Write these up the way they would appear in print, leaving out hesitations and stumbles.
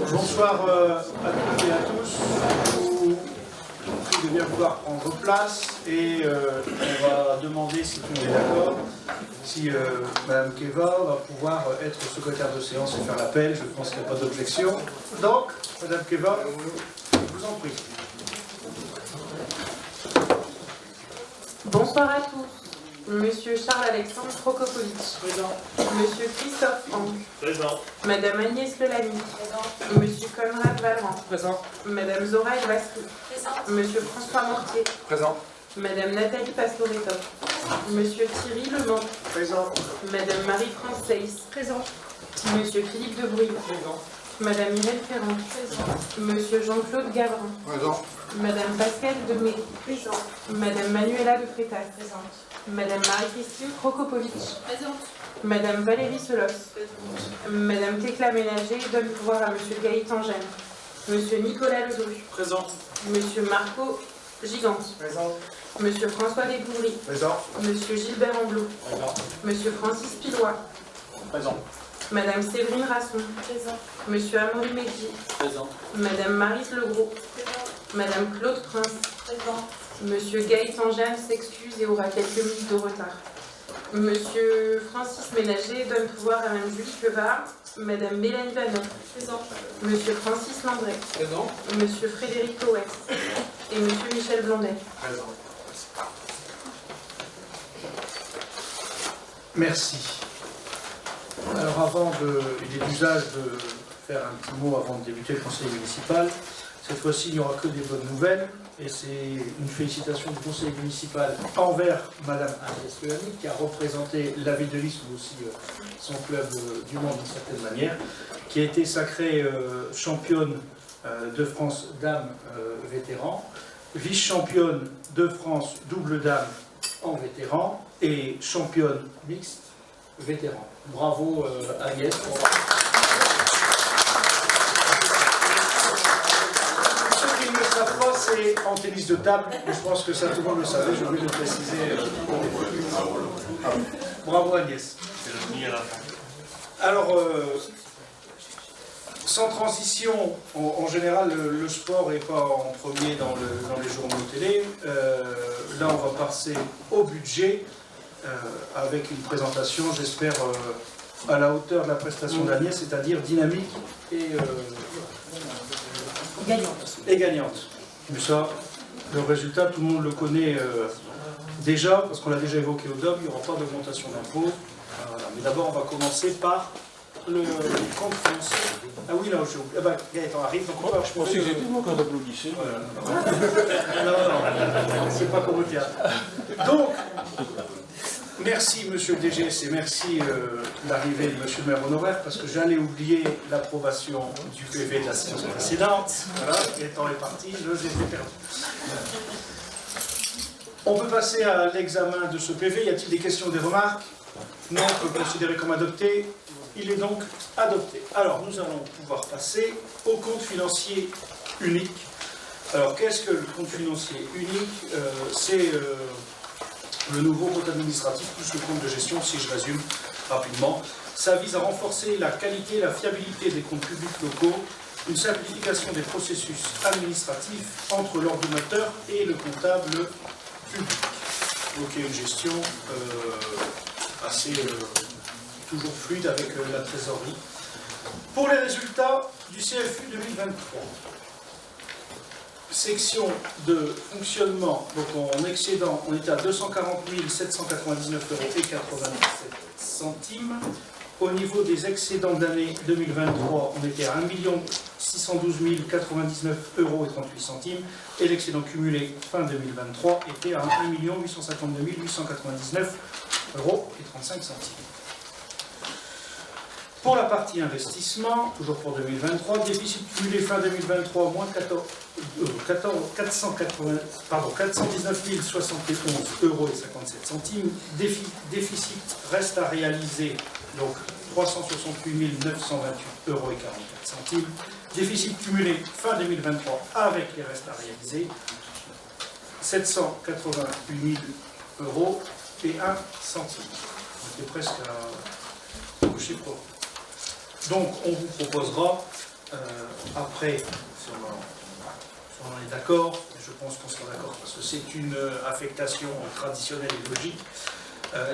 Bonsoir à toutes et à tous. Je vous prie de bien vouloir prendre place et on va demander, si tout le monde est d'accord, si Mme Keva va pouvoir être secrétaire de séance et faire l'appel. Je pense qu'il n'y a pas d'objection. Donc, Mme Keva, je vous en prie. Bonsoir à tous. Monsieur Charles-Alexandre Prokopovitch. Présent. Monsieur Christophe Hanck. Présent. Madame Agnès Lelamy. Présent. Monsieur Conrad Valran. Présent. Madame Zora Elvasky. Présent. Monsieur François Mortier. Présent. Madame Nathalie Pastoretov. Monsieur Thierry Lemont. Présent. Madame Marie-France Seyss. Présent. Monsieur Philippe Debrouille. Présent. Madame Irène Ferrand. Présent. Monsieur Jean-Claude Gavran. Présent. Madame Pascale Demé. Présent. Madame Manuela de Freitas. Présente. Madame Marie-Christine Prokopovitch. Présente. Madame Valérie Solos. Madame Thécla Ménager donne pouvoir à Monsieur Gaëtan Gênes. Monsieur Nicolas Ledru. Présent. Monsieur Marco Gigante. Présent. Monsieur François Desbourris. Présent. Monsieur Gilbert Amblot. Présent. Monsieur Francis Pilois. Présent. Madame Séverine Rasson. Présent. Monsieur Amaury Medji. Présent. Madame Marise Legros. Présent. Madame Claude Prince. Présent. Monsieur Gaëtan Gênes s'excuse et aura quelques minutes de retard. Monsieur Francis Ménager donne pouvoir à Madame Julie Quevard. Madame Mélanie Vanon. Présent. Monsieur Francis Landré. Présent. Monsieur Frédéric Coët et Monsieur Michel Blondet. Présent. Merci. Alors il est d'usage de faire un petit mot avant de débuter le conseil municipal. Cette fois-ci, il n'y aura que des bonnes nouvelles. Et c'est une félicitation du conseil municipal envers Madame Agnès Lelamy, qui a représenté la ville de Lys, mais aussi son club du monde d'une certaine manière, qui a été sacrée championne de France dames vétéran, vice-championne de France double dame en vétéran et championne mixte vétéran. Bravo Agnès. Ceux qui ne le savent pas, c'est en tennis de table. Je pense que ça, tout le monde le savait, j'ai oublié de le préciser. Bravo Agnès. Alors, sans transition, en général, le sport n'est pas en premier dans les journaux télé. Là, on va passer au budget avec une présentation, j'espère, à la hauteur de la prestation d'Agnès, c'est-à-dire dynamique et gagnante. Mais ça, le résultat, tout le monde le connaît déjà, parce qu'on l'a déjà évoqué au DOM, il n'y aura pas d'augmentation d'impôts. Voilà. Mais d'abord, on va commencer par le compte financier. Ah oui, là, Gaëtan arrive, donc on va... Je pensais que j'étais moi quand j'applaudissais. Non, c'est pas comme au théâtre. Donc, merci Monsieur le DGS et merci l'arrivée de Monsieur le maire honoraire, parce que j'allais oublier l'approbation du PV de la séance précédente. Voilà, Gaëtan est parti, je les ai perdus. On peut passer à l'examen de ce PV. Y a-t-il des questions, des remarques? Non, on peut le considérer comme adopté. Il est donc adopté. Alors, nous allons pouvoir passer au compte financier unique. Alors, qu'est-ce que le compte financier unique? C'est le nouveau compte administratif plus le compte de gestion, si je résume rapidement. Ça vise à renforcer la qualité et la fiabilité des comptes publics locaux, une simplification des processus administratifs entre l'ordonnateur et le comptable public. Donc, il y a une gestion assez... toujours fluide avec la trésorerie. Pour les résultats du CFU 2023, section de fonctionnement, donc en excédent, on était à 240 799,97 €. Au niveau des excédents d'année 2023, on était à 1 612 099,38 €, et l'excédent cumulé fin 2023 était à 1 852 899,35 €. Pour la partie investissement, toujours pour 2023, déficit cumulé fin 2023, moins 419 071,57 €. Déficit reste à réaliser, donc 368 928,44 €. Déficit cumulé fin 2023 avec les restes à réaliser, 788 € et 1 centime. On était presque au chiffre. Donc, on vous proposera après, si on en est d'accord, je pense qu'on sera d'accord parce que c'est une affectation traditionnelle et logique,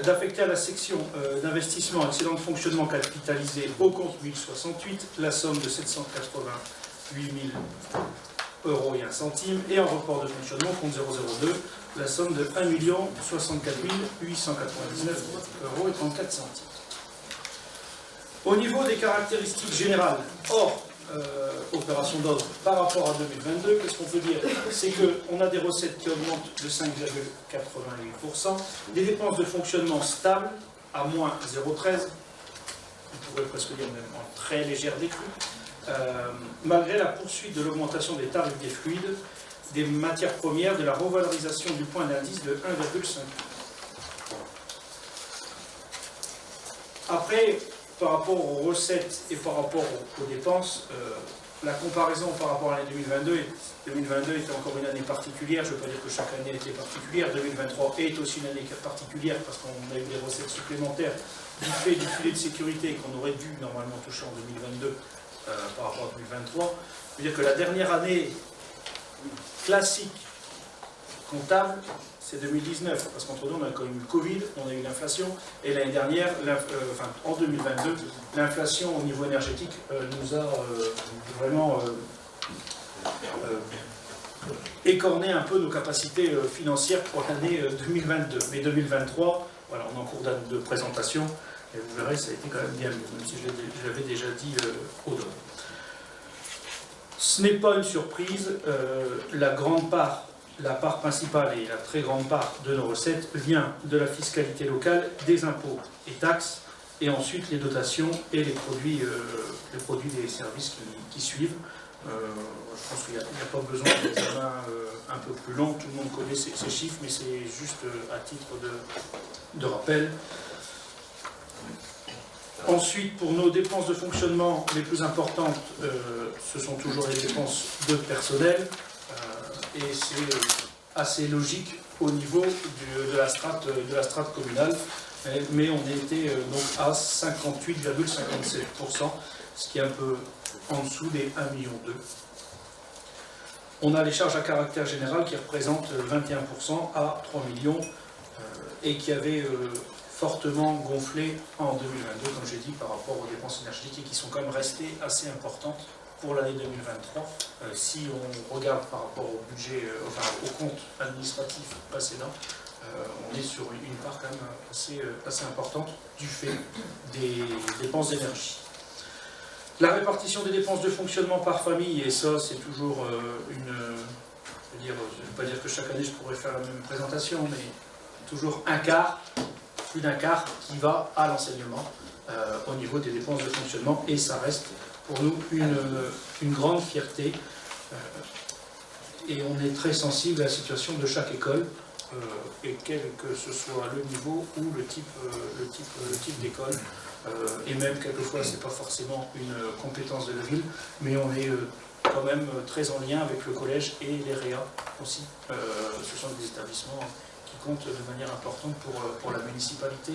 d'affecter à la section d'investissement excédent de fonctionnement capitalisé au compte 1068 la somme de 788 000 € et 1 centime et en report de fonctionnement compte 002 la somme de 1 064 899 € et 34 centimes. Au niveau des caractéristiques générales, hors opération d'ordre par rapport à 2022, qu'est-ce qu'on peut dire? C'est qu'on a des recettes qui augmentent de 5,88%, des dépenses de fonctionnement stables à moins 0,13%, on pourrait presque dire même en très légère décrue, malgré la poursuite de l'augmentation des tarifs des fluides, des matières premières, de la revalorisation du point d'indice de 1,5. Après, par rapport aux recettes et par rapport aux dépenses, la comparaison par rapport à l'année 2022 était encore une année particulière. Je ne veux pas dire que chaque année était particulière. 2023 est aussi une année particulière parce qu'on a eu des recettes supplémentaires du fait du filet de sécurité qu'on aurait dû normalement toucher en 2022 par rapport à 2023. Je veux dire que la dernière année classique comptable, c'est 2019, parce qu'entre nous, on a quand même eu le Covid, on a eu l'inflation, et l'année dernière, en 2022, l'inflation au niveau énergétique nous a vraiment écorné un peu nos capacités financières pour l'année 2022. Mais 2023, voilà, on est en cours de présentation, et vous verrez, ça a été quand même bien mieux, même si je l'avais déjà dit au dehors. Ce n'est pas une surprise, la part principale et la très grande part de nos recettes vient de la fiscalité locale, des impôts et taxes, et ensuite les dotations et les produits des services qui suivent. Je pense qu'il n'y a pas besoin d'examen un peu plus long, tout le monde connaît ces chiffres, mais c'est juste à titre de rappel. Ensuite, pour nos dépenses de fonctionnement les plus importantes, ce sont toujours les dépenses de personnel. Et c'est assez logique au niveau de la strate communale, mais on était donc à 58,57%, ce qui est un peu en dessous des 1,2 million. On a les charges à caractère général qui représentent 21% à 3 millions et qui avaient fortement gonflé en 2022, comme j'ai dit, par rapport aux dépenses énergétiques et qui sont quand même restées assez importantes pour l'année 2023, si on regarde par rapport au budget, au compte administratif précédent, on est sur une part quand même assez importante du fait des dépenses d'énergie. La répartition des dépenses de fonctionnement par famille, et ça c'est toujours je ne vais pas dire que chaque année je pourrais faire la même présentation, mais toujours plus d'un quart qui va à l'enseignement au niveau des dépenses de fonctionnement, et ça reste pour nous une grande fierté, et on est très sensible à la situation de chaque école, et quel que ce soit le niveau ou le type d'école, et même quelquefois c'est pas forcément une compétence de la ville, mais on est quand même très en lien avec le collège et les réa aussi. Ce sont des établissements qui comptent de manière importante pour la municipalité,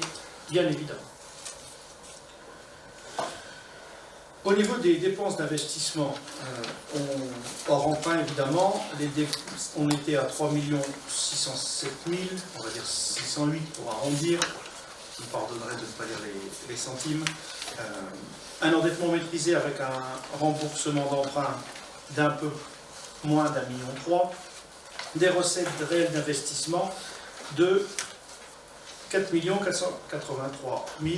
bien évidemment. Au niveau des dépenses d'investissement, hors emprunt évidemment, on était à 3 607 000, on va dire 608 pour arrondir, je me pardonnerai de ne pas dire les centimes. Un endettement maîtrisé avec un remboursement d'emprunt d'un peu moins d'1,3 million, des recettes réelles d'investissement de 4 483 000,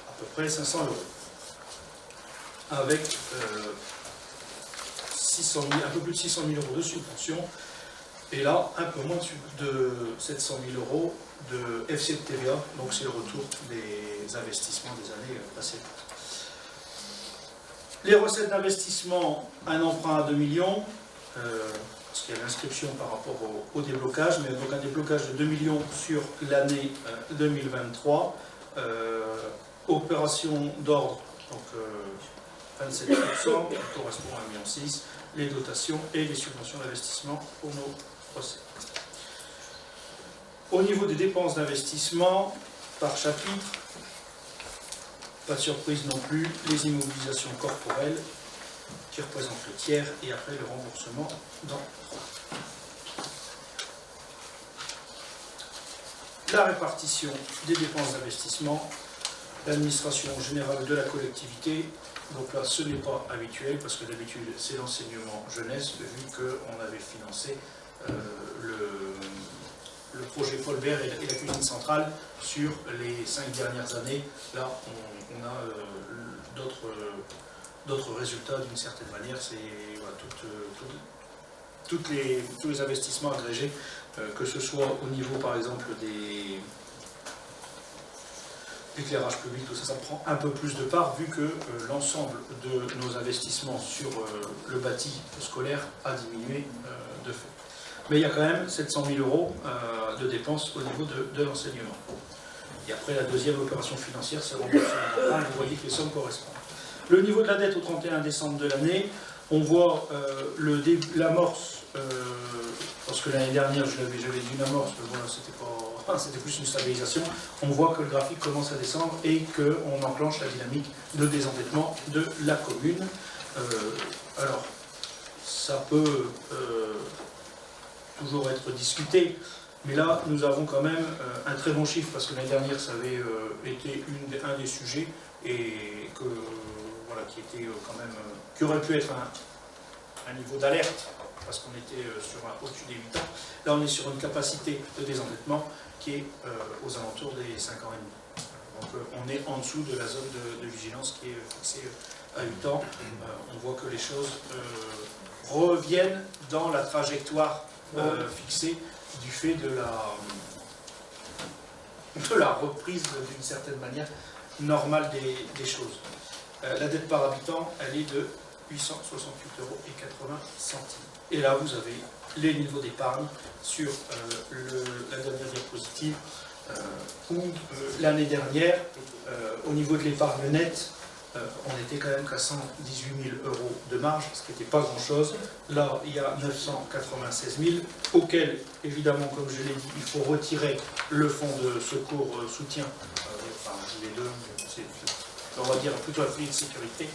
à peu près 500 €. Avec un peu plus de 600 000 € de subventions, et là, un peu moins de 700 000 € de FC de TVA, donc c'est le retour des investissements des années précédentes. Les recettes d'investissement, un emprunt à 2 millions, parce qu'il y a l'inscription par rapport au déblocage, mais donc un déblocage de 2 millions sur l'année 2023, opération d'ordre, donc 27%, qui correspond à 1,6 million, les dotations et les subventions d'investissement pour nos recettes. Au niveau des dépenses d'investissement, par chapitre, pas de surprise non plus, les immobilisations corporelles, qui représente le tiers, et après le remboursement dans la répartition des dépenses d'investissement, l'administration générale de la collectivité. Donc là, ce n'est pas habituel, parce que d'habitude, c'est l'enseignement jeunesse, vu qu'on avait financé le projet Paul Bert et la cuisine centrale sur les 5 dernières années. Là, on a d'autres résultats d'une certaine manière. C'est voilà, tous les investissements agrégés, que ce soit au niveau, par exemple, des éclairage public, tout ça, ça prend un peu plus de part, vu que l'ensemble de nos investissements sur le bâti scolaire a diminué de fait. Mais il y a quand même 700 000 € de dépenses au niveau de l'enseignement. Et après, la deuxième opération financière, c'est le remboursement. Vous voyez que les sommes correspondent. Le niveau de la dette au 31 décembre de l'année, on voit l'amorce, parce que l'année dernière, j'avais dit une amorce, mais voilà, c'était plus une stabilisation. On voit que le graphique commence à descendre et qu'on enclenche la dynamique de désendettement de la commune. Alors, ça peut toujours être discuté, mais là, nous avons quand même un très bon chiffre, parce que l'année dernière, ça avait été un des sujets, et que, voilà, qui était quand même, qui aurait pu être un niveau d'alerte, parce qu'on était au-dessus des 8 ans. Là, on est sur une capacité de désendettement qui est aux alentours des 5 ans et demi. Donc, on est en dessous de la zone de vigilance qui est fixée à 8 ans. On voit que les choses reviennent dans la trajectoire fixée du fait de la reprise, d'une certaine manière, normale des choses. La dette par habitant, elle est de 868,80 €. Et là, vous avez les niveaux d'épargne sur la dernière diapositive, où l'année dernière, au niveau de l'épargne nette, on était quand même qu'à 118 000 € de marge, ce qui n'était pas grand-chose. Là, il y a 996 000, auquel, évidemment, comme je l'ai dit, il faut retirer le fonds de secours soutien, enfin les deux, on va dire plutôt un filet de sécurité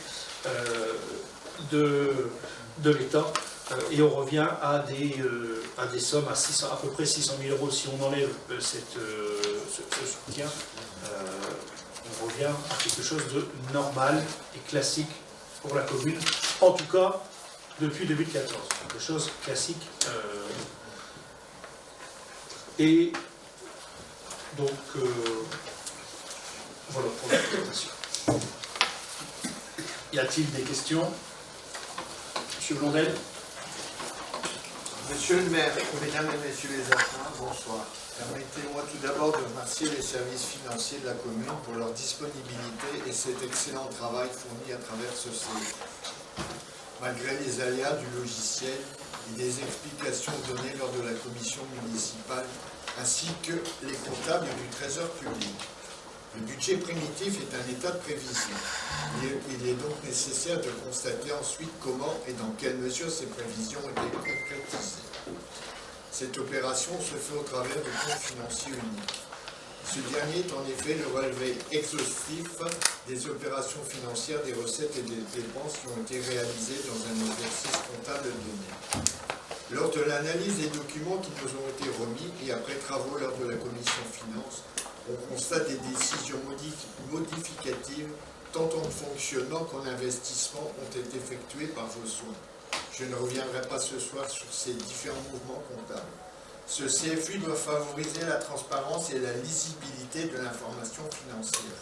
de l'État, et on revient à des sommes à peu près 600 000 € si on enlève ce soutien. On revient à quelque chose de normal et classique pour la commune, en tout cas depuis 2014, quelque chose classique. Et donc, voilà pour la présentation. Y a-t-il des questions? Monsieur Blondel. Monsieur le maire, mesdames et messieurs les enfants, bonsoir. Permettez-moi tout d'abord de remercier les services financiers de la commune pour leur disponibilité et cet excellent travail fourni à travers ce CE. Malgré les aléas du logiciel et des explications données lors de la commission municipale, ainsi que les comptables du Trésor public. Le budget primitif est un état de prévision. Il est donc nécessaire de constater ensuite comment et dans quelle mesure ces prévisions ont été concrétisées. Cette opération se fait au travers du compte financier unique. Ce dernier est en effet le relevé exhaustif des opérations financières, des recettes et des dépenses qui ont été réalisées dans un exercice comptable donné. Lors de l'analyse des documents qui nous ont été remis et après travaux lors de la commission finances, on constate des décisions modificatives tant en fonctionnement qu'en investissement ont été effectuées par vos soins. Je ne reviendrai pas ce soir sur ces différents mouvements comptables. Ce CFU doit favoriser la transparence et la lisibilité de l'information financière,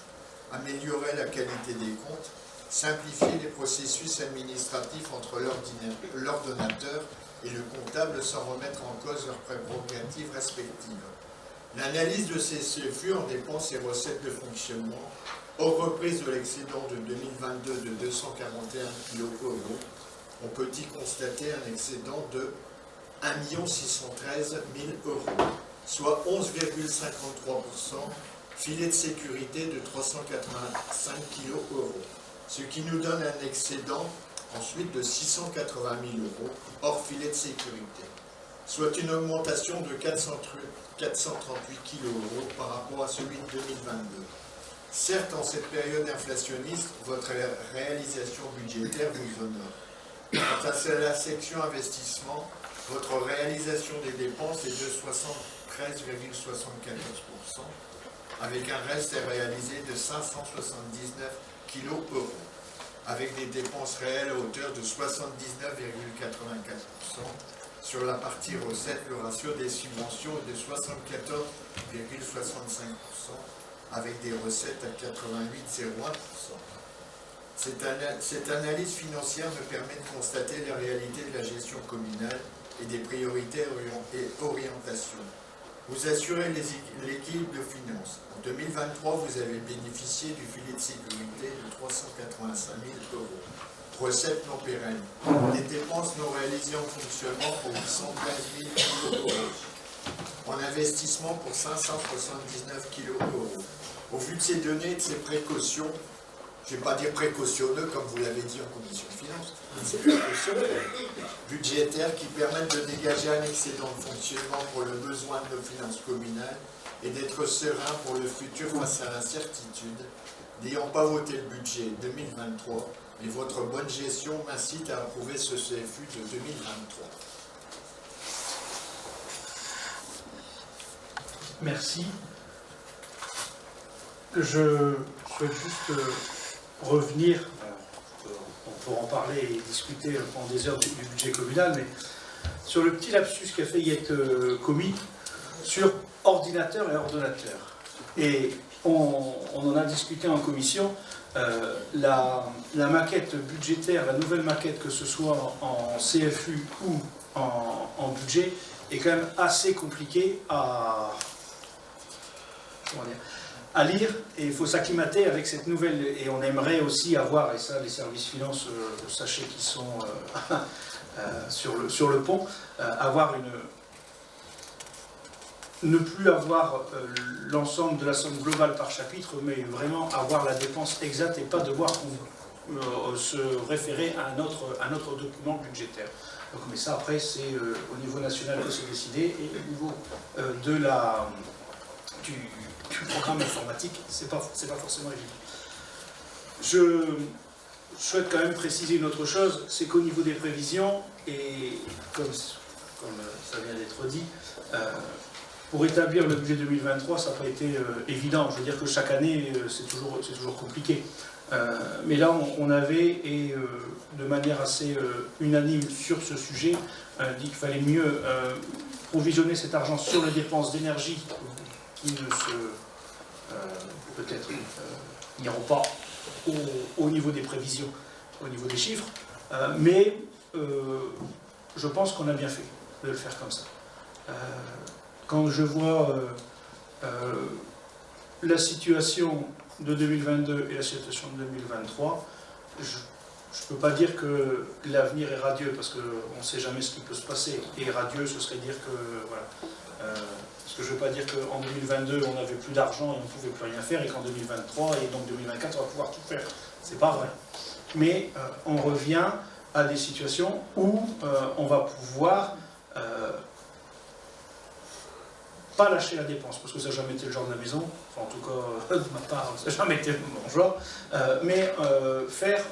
améliorer la qualité des comptes, simplifier les processus administratifs entre l'ordonnateur et le comptable sans remettre en cause leurs prérogatives respectives. L'analyse de ces CFU en dépenses et recettes de fonctionnement, hors reprise de l'excédent de 2022 de 241 kg euros, on peut y constater un excédent de 1 613 000 €, soit 11,53%, filet de sécurité de 385 kg euros, ce qui nous donne un excédent ensuite de 680 000 € hors filet de sécurité, soit une augmentation de 438 kg euros par rapport à celui de 2022. Certes, en cette période inflationniste, votre réalisation budgétaire vous honore. Quant à la section investissement, votre réalisation des dépenses est de 73,74%, avec un reste à réaliser de 579 kg euros, avec des dépenses réelles à hauteur de 79,84%. Sur la partie recette, le ratio des subventions est de 74,65%, avec des recettes à 88,01%. Cette analyse financière me permet de constater la réalité de la gestion communale et des priorités et orientations. Vous assurez l'équilibre de finances. En 2023, vous avez bénéficié du filet de sécurité de 385 000 euros. Recettes non pérennes. Des dépenses non réalisées en fonctionnement pour 815 000 euros. En investissement pour 579 euros. Au vu de ces données et de ces précautions, je ne vais pas dire précautionneux comme vous l'avez dit en commission de finances, mais c'est précautionneux, budgétaires qui permettent de dégager un excédent de fonctionnement pour le besoin de nos finances communales et d'être serein pour le futur face à l'incertitude. N'ayant pas voté le budget 2023, mais votre bonne gestion m'incite à approuver ce CFU de 2023. Merci. Je souhaite juste revenir, on pourra en parler et discuter pendant des heures du budget communal, mais sur le petit lapsus qui a failli être commis sur ordinateur et ordonnateur. Et on en a discuté en commission, la maquette budgétaire, la nouvelle maquette, que ce soit en CFU ou en budget, est quand même assez compliquée à lire, et il faut s'acclimater avec cette nouvelle, et on aimerait aussi avoir, et ça les services finances, sachez qu'ils sont sur le pont, avoir ne plus avoir l'ensemble de la somme globale par chapitre, mais vraiment avoir la dépense exacte et pas devoir se référer à un autre document budgétaire. Donc, mais ça après c'est au niveau national que c'est décidé, et au niveau du programme informatique, c'est pas forcément évident. Je souhaite quand même préciser une autre chose, c'est qu'au niveau des prévisions, et comme ça vient d'être dit, pour établir le budget 2023, ça n'a pas été évident. Je veux dire que chaque année, c'est toujours compliqué. Mais là, on avait, et de manière assez unanime sur ce sujet, dit qu'il fallait mieux provisionner cet argent sur les dépenses d'énergie qui peut-être n'iront pas au niveau des prévisions, au niveau des chiffres, mais je pense qu'on a bien fait de le faire comme ça. Quand je vois la situation de 2022 et la situation de 2023, je ne peux pas dire que l'avenir est radieux, parce qu'on ne sait jamais ce qui peut se passer. Et radieux, ce serait dire que... Voilà. Parce que je ne veux pas dire qu'en 2022, on n'avait plus d'argent et on ne pouvait plus rien faire, et qu'en 2023 et donc 2024, on va pouvoir tout faire. C'est pas vrai. Mais on revient à des situations où on va pouvoir pas lâcher la dépense, parce que ça n'a jamais été le genre de la maison, enfin en tout cas de ma part, ça n'a jamais été mon genre, mais faire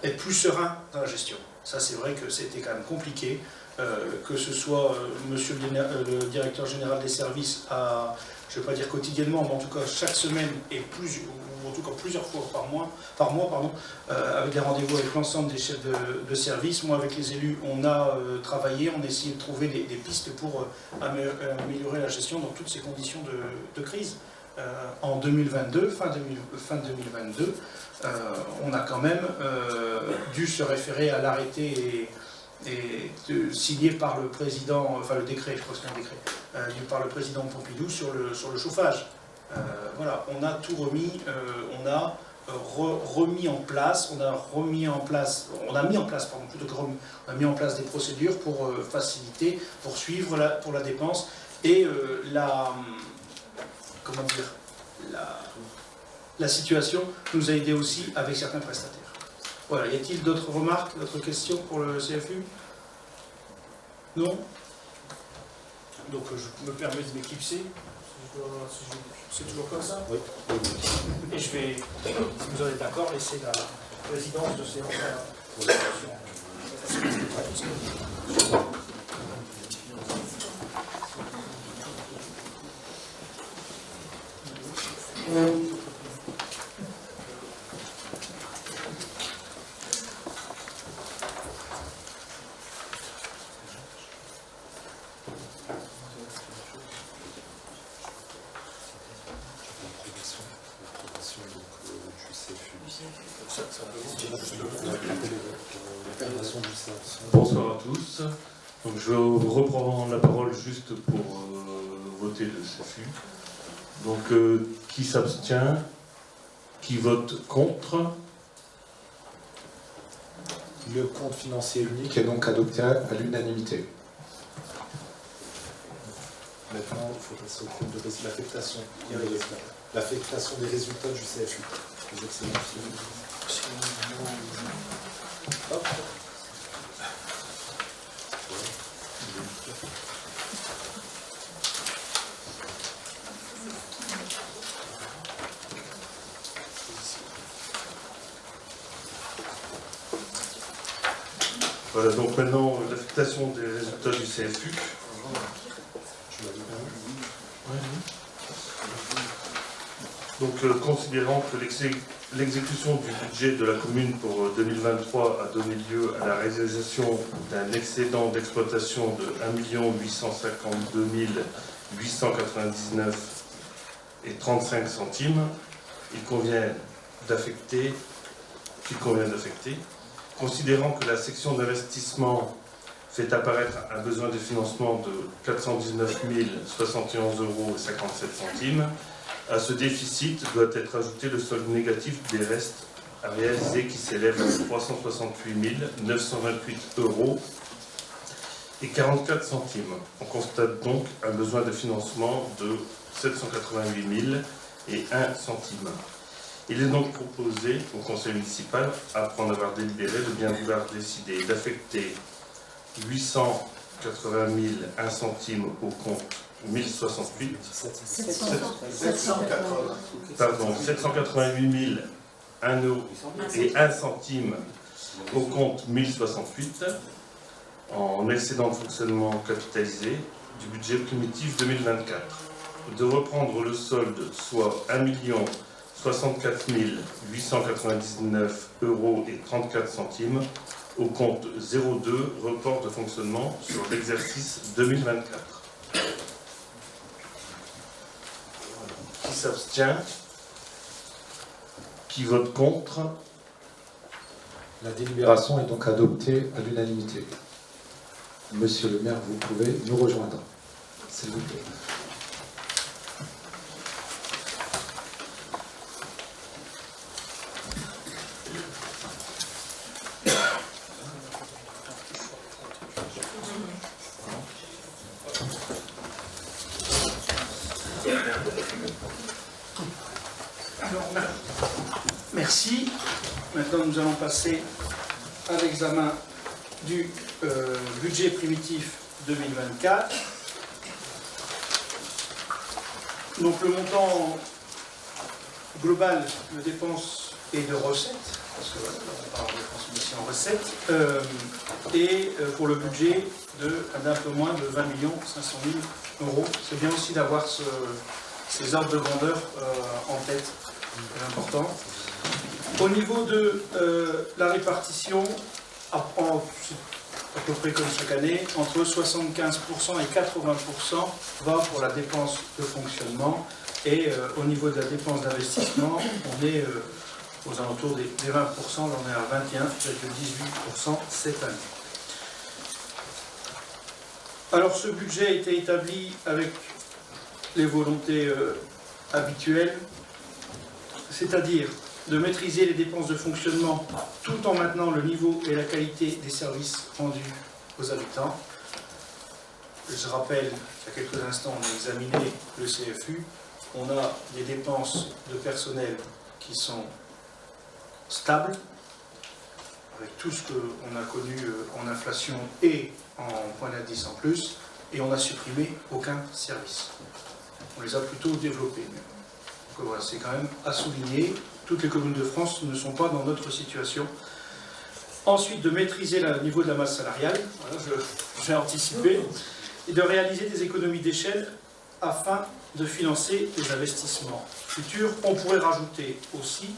être plus serein dans la gestion. Ça, c'est vrai que c'était quand même compliqué, que ce soit monsieur le directeur général des services, je ne vais pas dire quotidiennement, mais en tout cas chaque semaine, et ou en tout cas plusieurs fois par mois, avec des rendez-vous avec l'ensemble des chefs de service. Moi, avec les élus, on a travaillé, on a essayé de trouver des pistes pour améliorer la gestion dans toutes ces conditions de crise. En 2022, fin 2022, on a quand même dû se référer à l'arrêté signé par le président, enfin le décret, je crois que c'est un décret, par le président Pompidou sur le chauffage. Voilà, on a tout remis, on a mis en place des procédures pour faciliter, pour suivre pour la dépense et la situation nous a aidé aussi avec certains prestataires. Voilà, y a-t-il d'autres remarques, d'autres questions pour le CFU? Non? Donc je me permets de m'éclipser. C'est toujours comme ça? Oui. Et je vais, si vous en êtes d'accord, laisser la présidence de séance Bonsoir à tous. Donc, je vais reprendre la parole juste pour voter le CFU. Donc, qui s'abstient? Qui vote contre? Le compte financier unique est donc adopté à l'unanimité. Maintenant, il faut passer au compte de l'affectation. L'affectation des résultats du CFU. Les excellents Hop. Voilà, donc maintenant, l'affectation des résultats du CFU. Donc, considérant que l'exécution du budget de la commune pour 2023 a donné lieu à la réalisation d'un excédent d'exploitation de 1 852 899 et 35 centimes, qu'il convient d'affecter, considérant que la section d'investissement fait apparaître un besoin de financement de 419 071,57 €, à ce déficit doit être ajouté le solde négatif des restes à réaliser qui s'élève à 368 928 € centimes. On constate donc un besoin de financement de 788 001 centimes. Il est donc proposé au Conseil municipal, après en avoir délibéré, de bien vouloir décider d'affecter 880 001 centimes au compte 1068, 788 001 € et 1 centime au compte 1068 en excédent de fonctionnement capitalisé du budget primitif 2024, de reprendre le solde, soit 1 64 899 € au compte 02 report de fonctionnement sur l'exercice 2024. Qui s'abstient? Qui vote contre? La délibération est donc adoptée à l'unanimité. Monsieur le maire, vous pouvez nous rejoindre, s'il vous plaît. Alors, merci. Maintenant, nous allons passer à l'examen du budget primitif 2024. Donc, le montant global de dépenses et de recettes, parce que voilà, on parle de dépenses mais aussi en recettes, et pour le budget d'un peu moins de 20 500 000 €. C'est bien aussi d'avoir ces ordres de grandeur en tête, c'est important. Au niveau de la répartition, à peu près comme chaque année, entre 75% et 80% va pour la dépense de fonctionnement, et au niveau de la dépense d'investissement, on est aux alentours des 20%, là on est à 21,18% cette année. Alors ce budget a été établi avec les volontés habituelles, c'est-à-dire de maîtriser les dépenses de fonctionnement tout en maintenant le niveau et la qualité des services rendus aux habitants. Je rappelle qu'il y a quelques instants, on a examiné le CFU. On a des dépenses de personnel qui sont stables, avec tout ce qu'on a connu en inflation et en point d'indice en plus, et on n'a supprimé aucun service. On les a plutôt développés. Donc voilà, c'est quand même à souligner. Toutes les communes de France ne sont pas dans notre situation. Ensuite, de maîtriser le niveau de la masse salariale, voilà, j'ai anticipé, et de réaliser des économies d'échelle afin de financer les investissements futurs. On pourrait rajouter aussi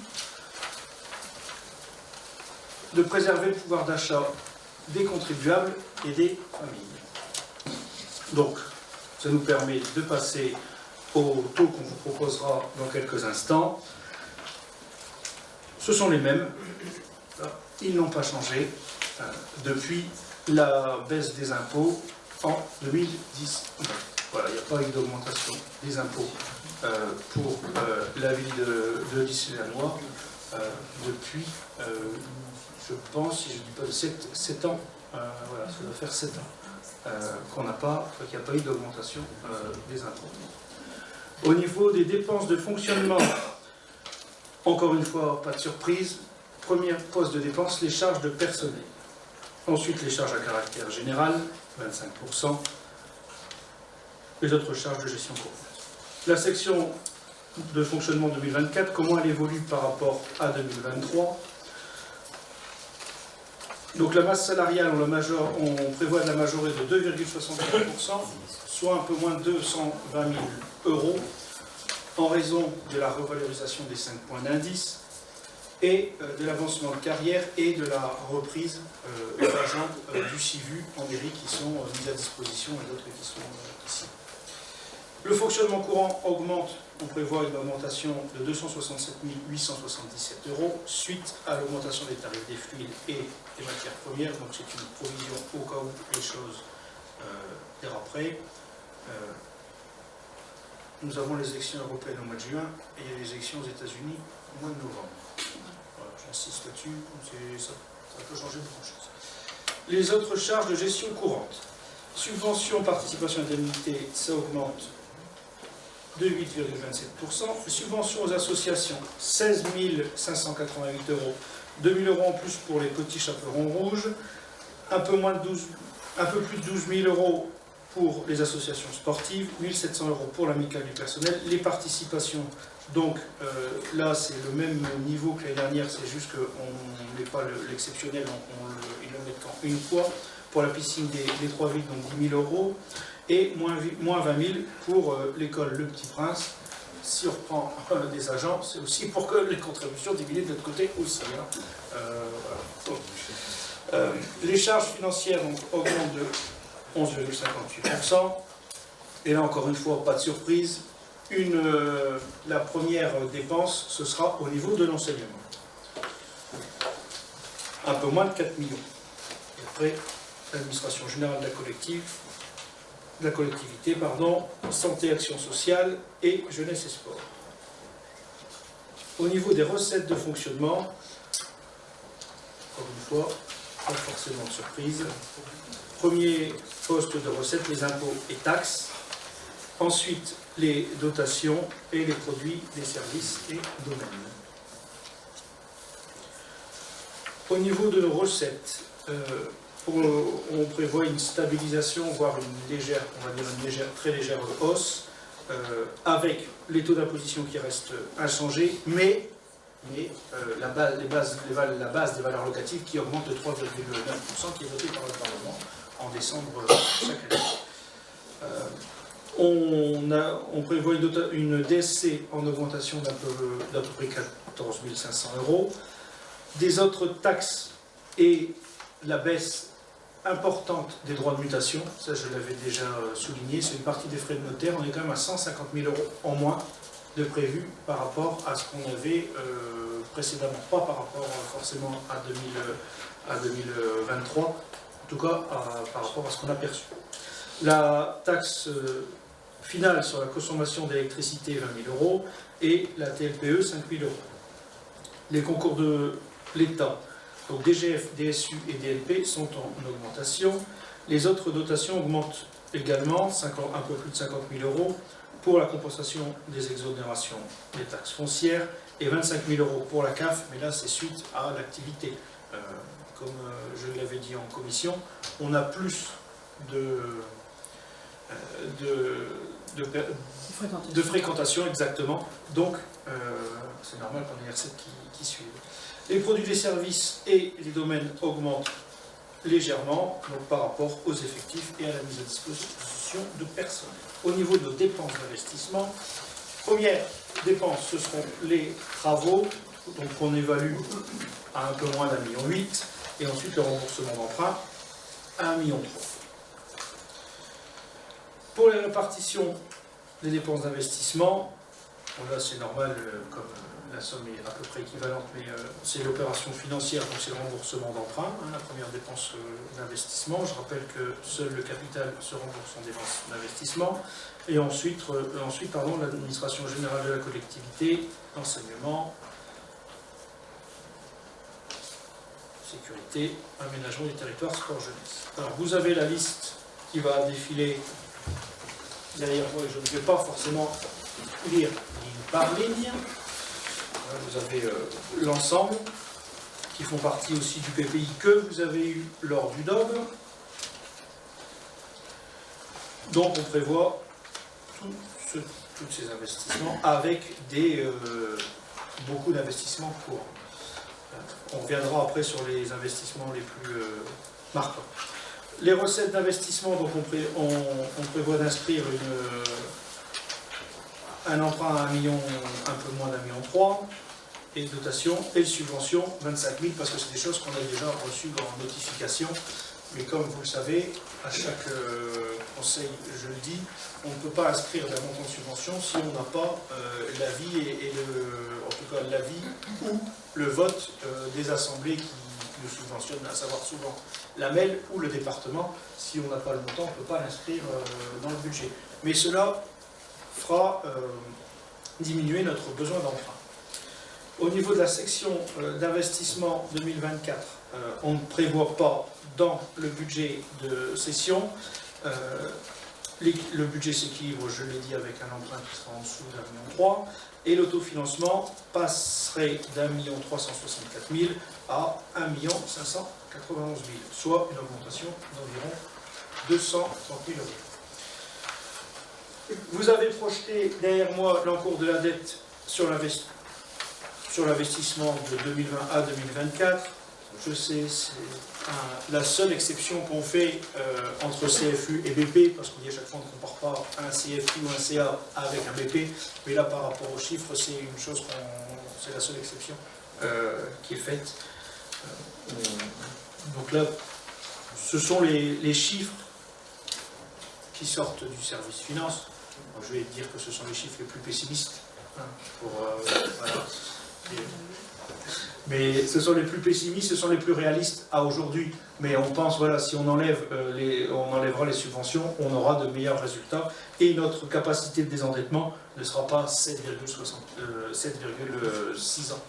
de préserver le pouvoir d'achat des contribuables et des familles. Donc, ça nous permet de passer au taux qu'on vous proposera dans quelques instants. Ce sont les mêmes. Ils n'ont pas changé depuis la baisse des impôts en 2010. Voilà, il n'y a pas eu d'augmentation des impôts pour la ville de Lissy-la-Noix depuis, je pense, si je ne dis pas de 7 ans, voilà, ça doit faire 7 ans, qu'il n'y a pas eu d'augmentation des impôts. Au niveau des dépenses de fonctionnement, encore une fois, pas de surprise. Premier poste de dépense, les charges de personnel. Ensuite, les charges à caractère général, 25%. Les autres charges de gestion courante. La section de fonctionnement 2024, comment elle évolue par rapport à 2023. Donc la masse salariale, on prévoit de la majorer de 2,63%, soit un peu moins de 220 000 € en raison de la revalorisation des 5 points d'indice et de l'avancement de carrière et de la reprise des agents du CIVU en mairie qui sont mis à disposition et d'autres qui sont ici. Le fonctionnement courant augmente, on prévoit une augmentation de 267 877 € suite à l'augmentation des tarifs des fluides et des matières premières, donc c'est une provision au cas où les choses déraperaient. Nous avons les élections européennes au mois de juin et il y a les élections aux États-Unis au mois de novembre. Voilà, j'insiste là-dessus, ça peut changer beaucoup de choses. Les autres charges de gestion courante. Subventions, participation, indemnité, ça augmente de 8,27%. Subventions aux associations, 16 588 €, 2 000 € en plus pour les petits chaperons rouges, un peu plus de 12 000 € pour les associations sportives, 1 700 € pour l'amicale du personnel. Les participations, donc là c'est le même niveau que l'année dernière, c'est juste qu'on ne met pas l'exceptionnel, ils le mettent qu'une fois. Pour la piscine des Trois Villes, donc 10 000 € et moins 20 000 pour l'école Le Petit Prince. Si on reprend des agents, c'est aussi pour que les contributions diminuent de l'autre côté aussi. Hein. Voilà. Les charges financières donc, augmentent de 11,58%. Et là, encore une fois, pas de surprise. La première dépense, ce sera au niveau de l'enseignement. Un peu moins de 4 millions. Et après, l'administration générale de la collectivité, santé, action sociale et jeunesse et sport. Au niveau des recettes de fonctionnement, encore une fois, pas forcément de surprise. Premier poste de recettes, les impôts et taxes. Ensuite, les dotations et les produits, les services et domaines. Au niveau de nos recettes, on prévoit une stabilisation, voire une légère, très légère hausse, avec les taux d'imposition qui restent inchangés, mais la base des valeurs locatives qui augmente de 3,9%, qui est votée par le Parlement en décembre chaque année. On prévoit une DSC en augmentation d'à peu près 14 500 €, des autres taxes et la baisse importante des droits de mutation, ça je l'avais déjà souligné, c'est une partie des frais de notaire, on est quand même à 150 000 € en moins de prévu par rapport à ce qu'on avait précédemment, pas par rapport forcément à 2023, en tout cas par rapport à ce qu'on a perçu. La taxe finale sur la consommation d'électricité, 20 000 € et la TLPE, 5 000 €. Les concours de l'État, donc DGF, DSU et DLP sont en augmentation. Les autres dotations augmentent également, un peu plus de 50 000 € pour la compensation des exonérations des taxes foncières et 25 000 € pour la CAF, mais là c'est suite à l'activité. Comme je l'avais dit en commission, on a plus de fréquentation exactement, donc c'est normal qu'on ait les recettes qui suivent. Les produits, les services et les domaines augmentent légèrement donc par rapport aux effectifs et à la mise à disposition de personnel. Au niveau de nos dépenses d'investissement, première dépense, ce seront les travaux, donc on évalue à un peu moins d'1,8 million, et ensuite le remboursement d'emprunt à 1,3 million. Pour les répartitions des dépenses d'investissement, bon là c'est normal, comme la somme est à peu près équivalente, mais c'est l'opération financière, donc c'est le remboursement d'emprunt, la première dépense d'investissement. Je rappelle que seul le capital se rembourse en dépenses d'investissement. Et ensuite l'administration générale de la collectivité, l'enseignement, sécurité, aménagement du territoire, sport, jeunesse. Alors vous avez la liste qui va défiler derrière moi, et je ne vais pas forcément lire ligne par ligne. Vous avez l'ensemble qui font partie aussi du PPI que vous avez eu lors du DOB. Donc on prévoit tous ces investissements avec beaucoup d'investissements courants. On reviendra après sur les investissements les plus marquants. Les recettes d'investissement, donc on prévoit d'inscrire un emprunt à 1 million, un peu moins d'1,3 million, et une dotation et une subvention 25 000, parce que c'est des choses qu'on a déjà reçues en notification. Mais comme vous le savez, à chaque conseil, je le dis, on ne peut pas inscrire d'un montant de subvention si on n'a pas l'avis en tout cas l'avis ou le vote des assemblées qui nous subventionnent, à savoir souvent la MEL ou le département. Si on n'a pas le montant, on ne peut pas l'inscrire dans le budget. Mais cela fera diminuer notre besoin d'emprunt. Au niveau de la section d'investissement 2024, on ne prévoit pas dans le budget de session. Le budget s'équilibre, je l'ai dit, avec un emprunt qui sera en dessous d'1,3 million, et l'autofinancement passerait d'1 364 000 à 1 591 000, soit une augmentation d'environ 230 000 euros. Vous avez projeté derrière moi l'encours de la dette sur l'investissement de 2020 à 2024. Je sais, c'est la seule exception qu'on fait entre CFU et BP, parce qu'on dit à chaque fois qu'on ne compare pas un CFU ou un CA avec un BP, mais là par rapport aux chiffres, c'est une chose c'est la seule exception qui est faite. Donc là, ce sont les chiffres qui sortent du service finance. Je vais dire que ce sont les chiffres les plus pessimistes. Voilà. Mais ce sont les plus pessimistes, ce sont les plus réalistes à aujourd'hui. Mais on pense, voilà, si on enlèvera les subventions, on aura de meilleurs résultats. Et notre capacité de désendettement ne sera pas 7,6 ans.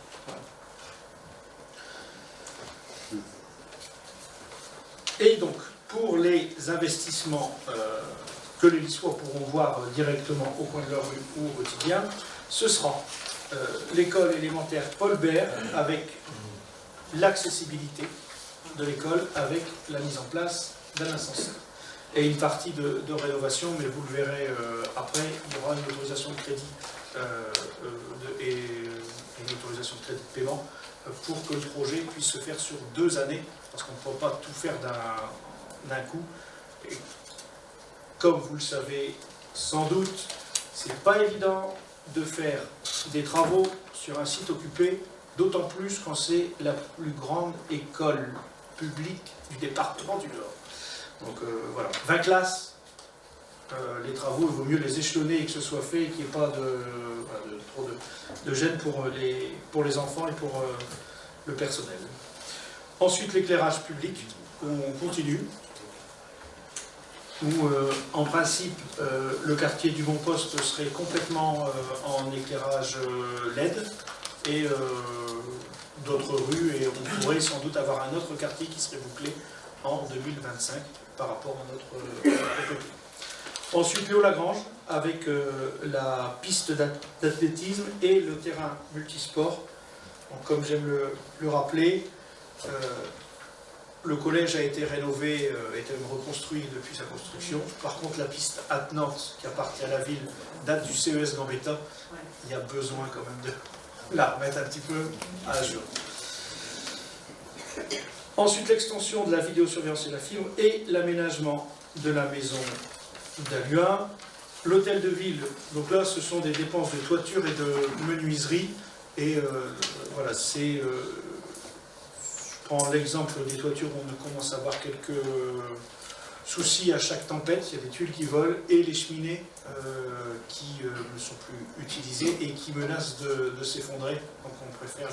Et donc, pour les investissements que les Lissois pourront voir directement au coin de leur rue ou au quotidien, ce sera l'école élémentaire Paul Bert avec l'accessibilité de l'école avec la mise en place d'un ascenseur. Et une partie de rénovation, mais vous le verrez après, il y aura une autorisation de crédit et une autorisation de crédit de paiement pour que le projet puisse se faire sur 2 années, parce qu'on ne peut pas tout faire d'un coup. Et comme vous le savez sans doute, c'est pas évident de faire des travaux sur un site occupé, d'autant plus quand c'est la plus grande école publique du département du Nord. Donc voilà, 20 classes, les travaux, il vaut mieux les échelonner et que ce soit fait et qu'il n'y ait pas trop de gêne pour les enfants et pour le personnel. Ensuite, l'éclairage public, on continue. Où en principe le quartier du Bon Poste serait complètement en éclairage LED et d'autres rues, et on pourrait sans doute avoir un autre quartier qui serait bouclé en 2025 par rapport à notre côté. Ensuite, Léo Lagrange avec la piste d'athlétisme et le terrain multisport. Donc, comme j'aime le rappeler, le collège a été rénové, a été reconstruit depuis sa construction. Par contre, la piste attenante qui appartient à la ville date du CES Gambetta. Il y a besoin quand même la remettre un petit peu à jour. Ensuite, l'extension de la vidéosurveillance et la fibre et l'aménagement de la maison d'Aluin. L'hôtel de ville, donc là, ce sont des dépenses de toiture et de menuiserie. Et voilà, c'est... je prends l'exemple des toitures où on commence à avoir quelques soucis à chaque tempête. Il y a des tuiles qui volent et les cheminées qui ne sont plus utilisées et qui menacent de s'effondrer. Donc on préfère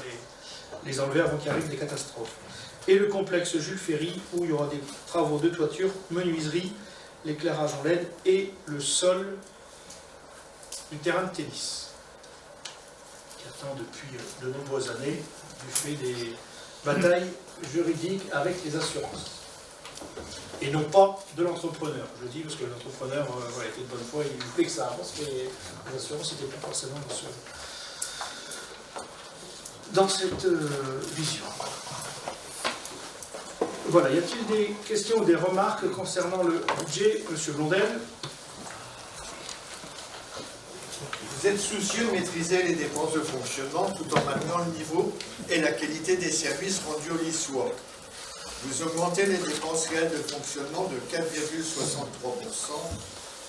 les enlever avant qu'il arrive des catastrophes. Et le complexe Jules Ferry, où il y aura des travaux de toiture, menuiserie, l'éclairage en LED et le sol du terrain de tennis, qui attend depuis de nombreuses années, du fait des batailles juridiques avec les assurances. Et non pas de l'entrepreneur. Je dis parce que l'entrepreneur était de bonne foi, il voulait que ça avance, mais les assurances n'étaient pas forcément dans cette vision. Voilà, y a-t-il des questions ou des remarques concernant le budget, M. Blondel? Vous êtes soucieux de maîtriser les dépenses de fonctionnement tout en maintenant le niveau et la qualité des services rendus aux Lissois. Vous augmentez les dépenses réelles de fonctionnement de 4,63%,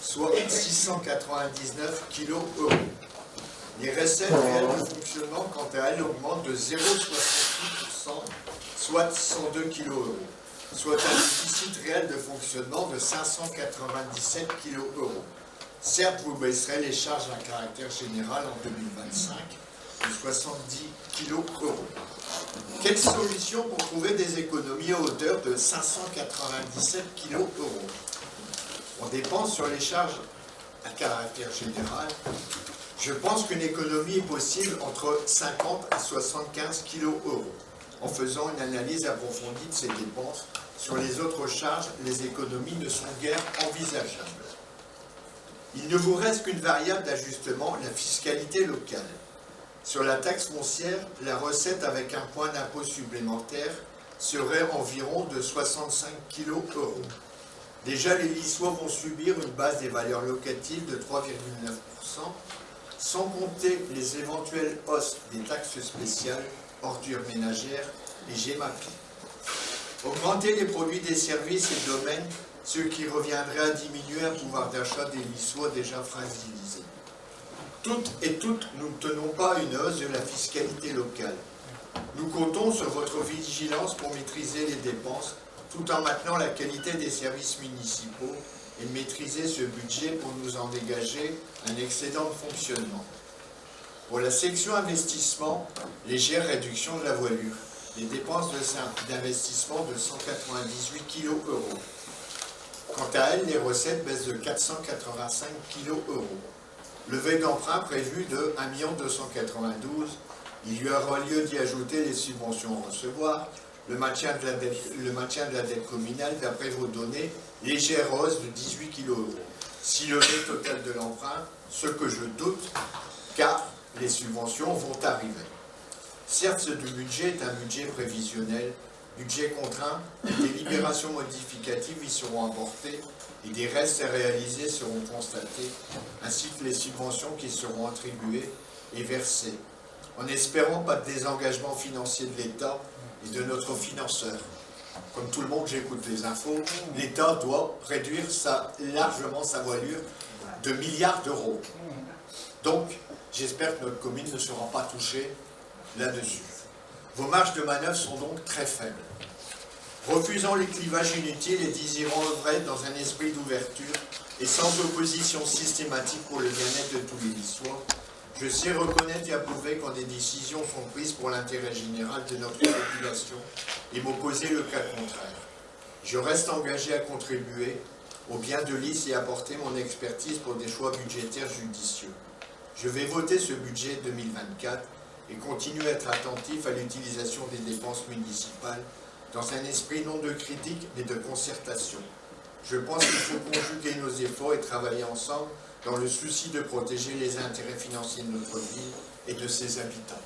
soit 699 kg. Les recettes réelles de fonctionnement, quant à elles, augmentent de 0,68%, soit 102 kg, soit un déficit réel de fonctionnement de 597 kg. Certes, vous baisserez les charges à caractère général en 2025 de 70 kg. Quelle solution pour trouver des économies à hauteur de 597 kg? On dépense sur les charges à caractère général. Je pense qu'une économie est possible entre 50 à 75 kg. En faisant une analyse approfondie de ces dépenses sur les autres charges, les économies ne sont guère envisageables. Il ne vous reste qu'une variable d'ajustement, la fiscalité locale. Sur la taxe foncière, la recette avec un point d'impôt supplémentaire serait environ de 65 kg. Déjà, les Lissois vont subir une base des valeurs locatives de 3,9%, sans compter les éventuelles hausses des taxes spéciales, ordures ménagères et GEMAPI. Augmenter les produits des services et domaines, ce qui reviendrait à diminuer un pouvoir d'achat des Lissois déjà fragilisés. Toutes et toutes, nous ne tenons pas à une hausse de la fiscalité locale. Nous comptons sur votre vigilance pour maîtriser les dépenses, tout en maintenant la qualité des services municipaux et maîtriser ce budget pour nous en dégager un excédent de fonctionnement. Pour la section investissement, légère réduction de la voilure. Les dépenses d'investissement de 198 kg. Quant à elles, les recettes baissent de 485 kg. Levée d'emprunt prévue de 1 292 000. Il y aura lieu d'y ajouter les subventions à recevoir, le maintien de la dette communale d'après vos données, légère hausse de 18 kg. Si levée totale de l'emprunt, ce que je doute, car les subventions vont arriver. Certes, ce budget est un budget prévisionnel, budget contraint, des libérations modificatives y seront apportées et des restes à réaliser seront constatés, ainsi que les subventions qui seront attribuées et versées, en espérant pas de désengagement financier de l'État et de notre financeur. Comme tout le monde, j'écoute les infos, l'État doit réduire largement sa voilure de milliards d'euros. Donc, j'espère que notre commune ne sera pas touchée là-dessus. Vos marges de manœuvre sont donc très faibles. Refusant les clivages inutiles et désirant œuvrer dans un esprit d'ouverture et sans opposition systématique pour le bien-être de tous les Lissois, je sais reconnaître et approuver quand des décisions sont prises pour l'intérêt général de notre population et m'opposer le cas contraire. Je reste engagé à contribuer au bien de Lys et apporter mon expertise pour des choix budgétaires judicieux. Je vais voter ce budget 2024 et continuer à être attentif à l'utilisation des dépenses municipales dans un esprit non de critique mais de concertation. Je pense qu'il faut conjuguer nos efforts et travailler ensemble dans le souci de protéger les intérêts financiers de notre ville et de ses habitants.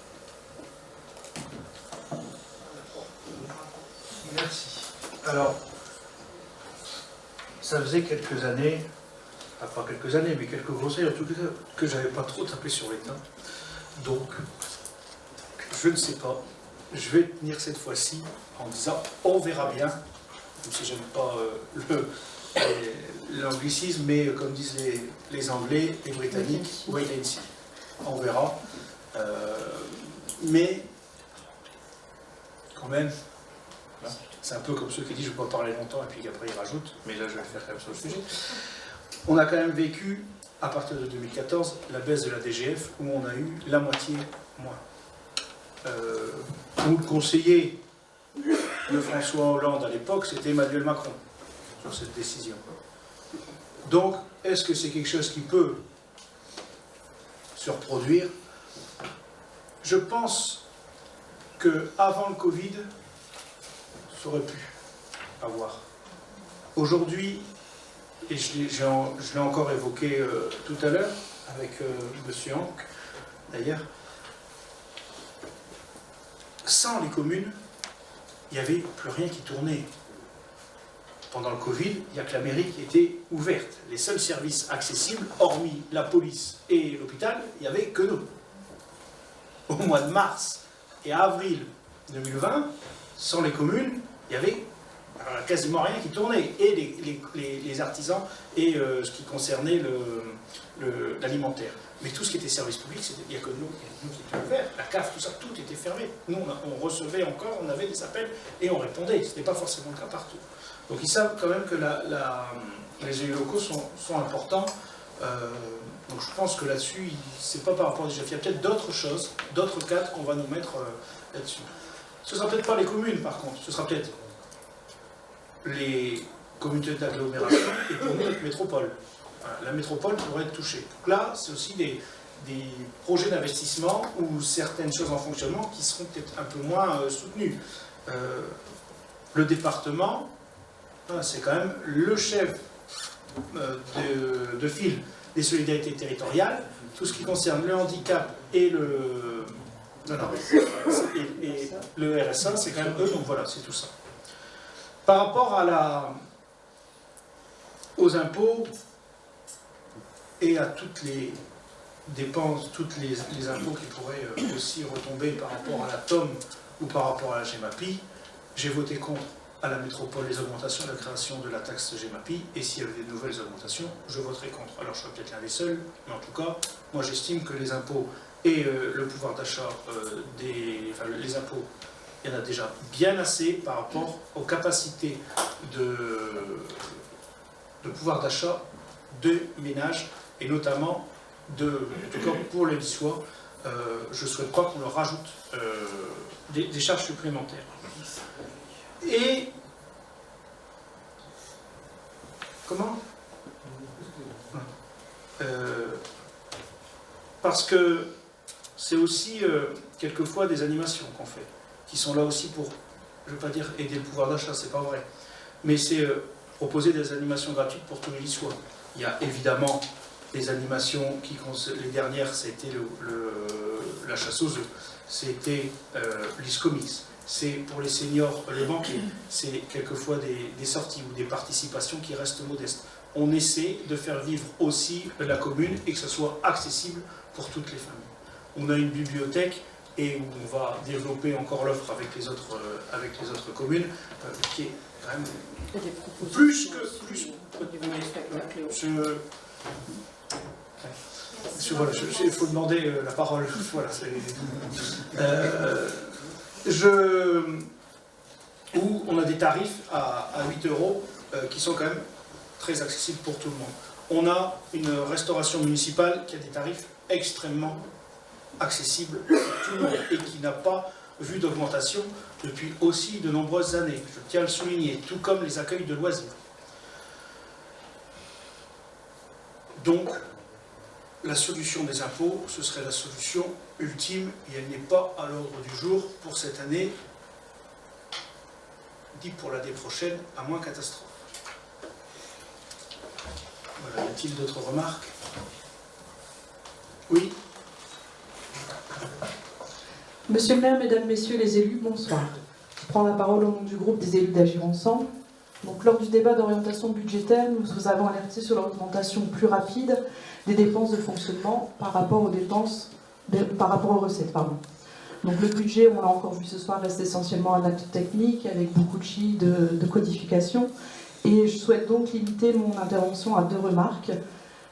Merci. Alors, ça faisait quelques années, pas quelques années, mais quelques conseils en tout cas, que je n'avais pas trop tapé sur l'État. Donc, je ne sais pas. Je vais tenir cette fois-ci en disant on verra bien. Même si j'aime pas l'anglicisme, mais comme disent les Anglais, les Britanniques, wait and see. On verra. Mais quand même, c'est un peu comme ceux qui disent je ne peux pas parler longtemps et puis qu'après ils rajoutent, mais là je vais le faire quand même sur le sujet. On a quand même vécu, à partir de 2014, la baisse de la DGF où on a eu la moitié moins. Où le conseiller de François Hollande à l'époque, c'était Emmanuel Macron sur cette décision. Donc, est-ce que c'est quelque chose qui peut se reproduire? Je pense qu'avant le Covid, ça aurait pu avoir. Aujourd'hui, et je l'ai encore évoqué tout à l'heure avec M. Hanck, d'ailleurs, sans les communes, il n'y avait plus rien qui tournait. Pendant le Covid, il n'y a que la mairie qui était ouverte. Les seuls services accessibles, hormis la police et l'hôpital, il n'y avait que nous. Au mois de mars et avril 2020, sans les communes, il y avait quasiment rien qui tournait. Et les artisans et ce qui concernait l'alimentaire. Mais tout ce qui était service public, il n'y a que nous qui étions ouverts. La CAF, tout ça, tout était fermé. Nous, on recevait encore, on avait des appels et on répondait. Ce n'était pas forcément le cas partout. Donc ils savent quand même que les élus locaux sont importants. Donc je pense que là-dessus, c'est pas par rapport à DGF. Il y a peut-être d'autres choses, d'autres cadres qu'on va nous mettre là-dessus. Ce ne sera peut-être pas les communes, par contre. Ce sera peut-être les communautés d'agglomération et pour nous, notre métropole. Voilà, la métropole pourrait être touchée. Donc là, c'est aussi des projets d'investissement ou certaines choses en fonctionnement qui seront peut-être un peu moins soutenues. Le département, c'est quand même le chef de file des solidarités territoriales. Tout ce qui concerne le handicap et le RSA, c'est quand même eux, donc voilà, c'est tout ça. Par rapport aux impôts et à toutes les dépenses, tous les impôts qui pourraient aussi retomber par rapport à la TOM ou par rapport à la GEMAPI, j'ai voté contre à la métropole les augmentations, la création de la taxe GEMAPI, et s'il y avait de nouvelles augmentations, je voterai contre. Alors je serai peut-être l'un des seuls, mais en tout cas, moi j'estime que les impôts et le pouvoir d'achat les impôts, il y en a déjà bien assez par rapport aux capacités de pouvoir d'achat de ménages, et notamment, en tout cas pour les Niçois, je ne souhaite pas qu'on leur rajoute des charges supplémentaires. Et comment parce que c'est aussi quelquefois des animations qu'on fait, qui sont là aussi pour, je ne veux pas dire aider le pouvoir d'achat, c'est pas vrai, mais c'est proposer des animations gratuites pour tous les Niçois. Il y a évidemment des animations les dernières, c'était la chasse aux œufs, c'était l'ISCOMIX. C'est pour les seniors, les banquiers, c'est quelquefois des sorties ou des participations qui restent modestes. On essaie de faire vivre aussi la commune et que ce soit accessible pour toutes les familles. On a une bibliothèque et où on va développer encore l'offre avec les autres communes, qui est quand même plus que... Il faut demander la parole. Voilà, où on a des tarifs à 8 € qui sont quand même très accessibles pour tout le monde. On a une restauration municipale qui a des tarifs extrêmement accessibles pour tout le monde et qui n'a pas vu d'augmentation depuis aussi de nombreuses années. Je tiens à le souligner, tout comme les accueils de loisirs. Donc, la solution des impôts, ce serait la solution ultime et elle n'est pas à l'ordre du jour pour cette année, dit pour l'année prochaine, à moins catastrophe. Voilà, y a-t-il d'autres remarques? Oui. Monsieur le maire, mesdames, messieurs les élus, bonsoir. Je prends la parole au nom du groupe des élus d'Agir Ensemble. Donc, lors du débat d'orientation budgétaire, nous vous avons alerté sur l'augmentation plus rapide des dépenses de fonctionnement par rapport aux recettes. Donc le budget, on l'a encore vu ce soir, reste essentiellement un acte technique avec beaucoup de codification. Et je souhaite donc limiter mon intervention à 2 remarques.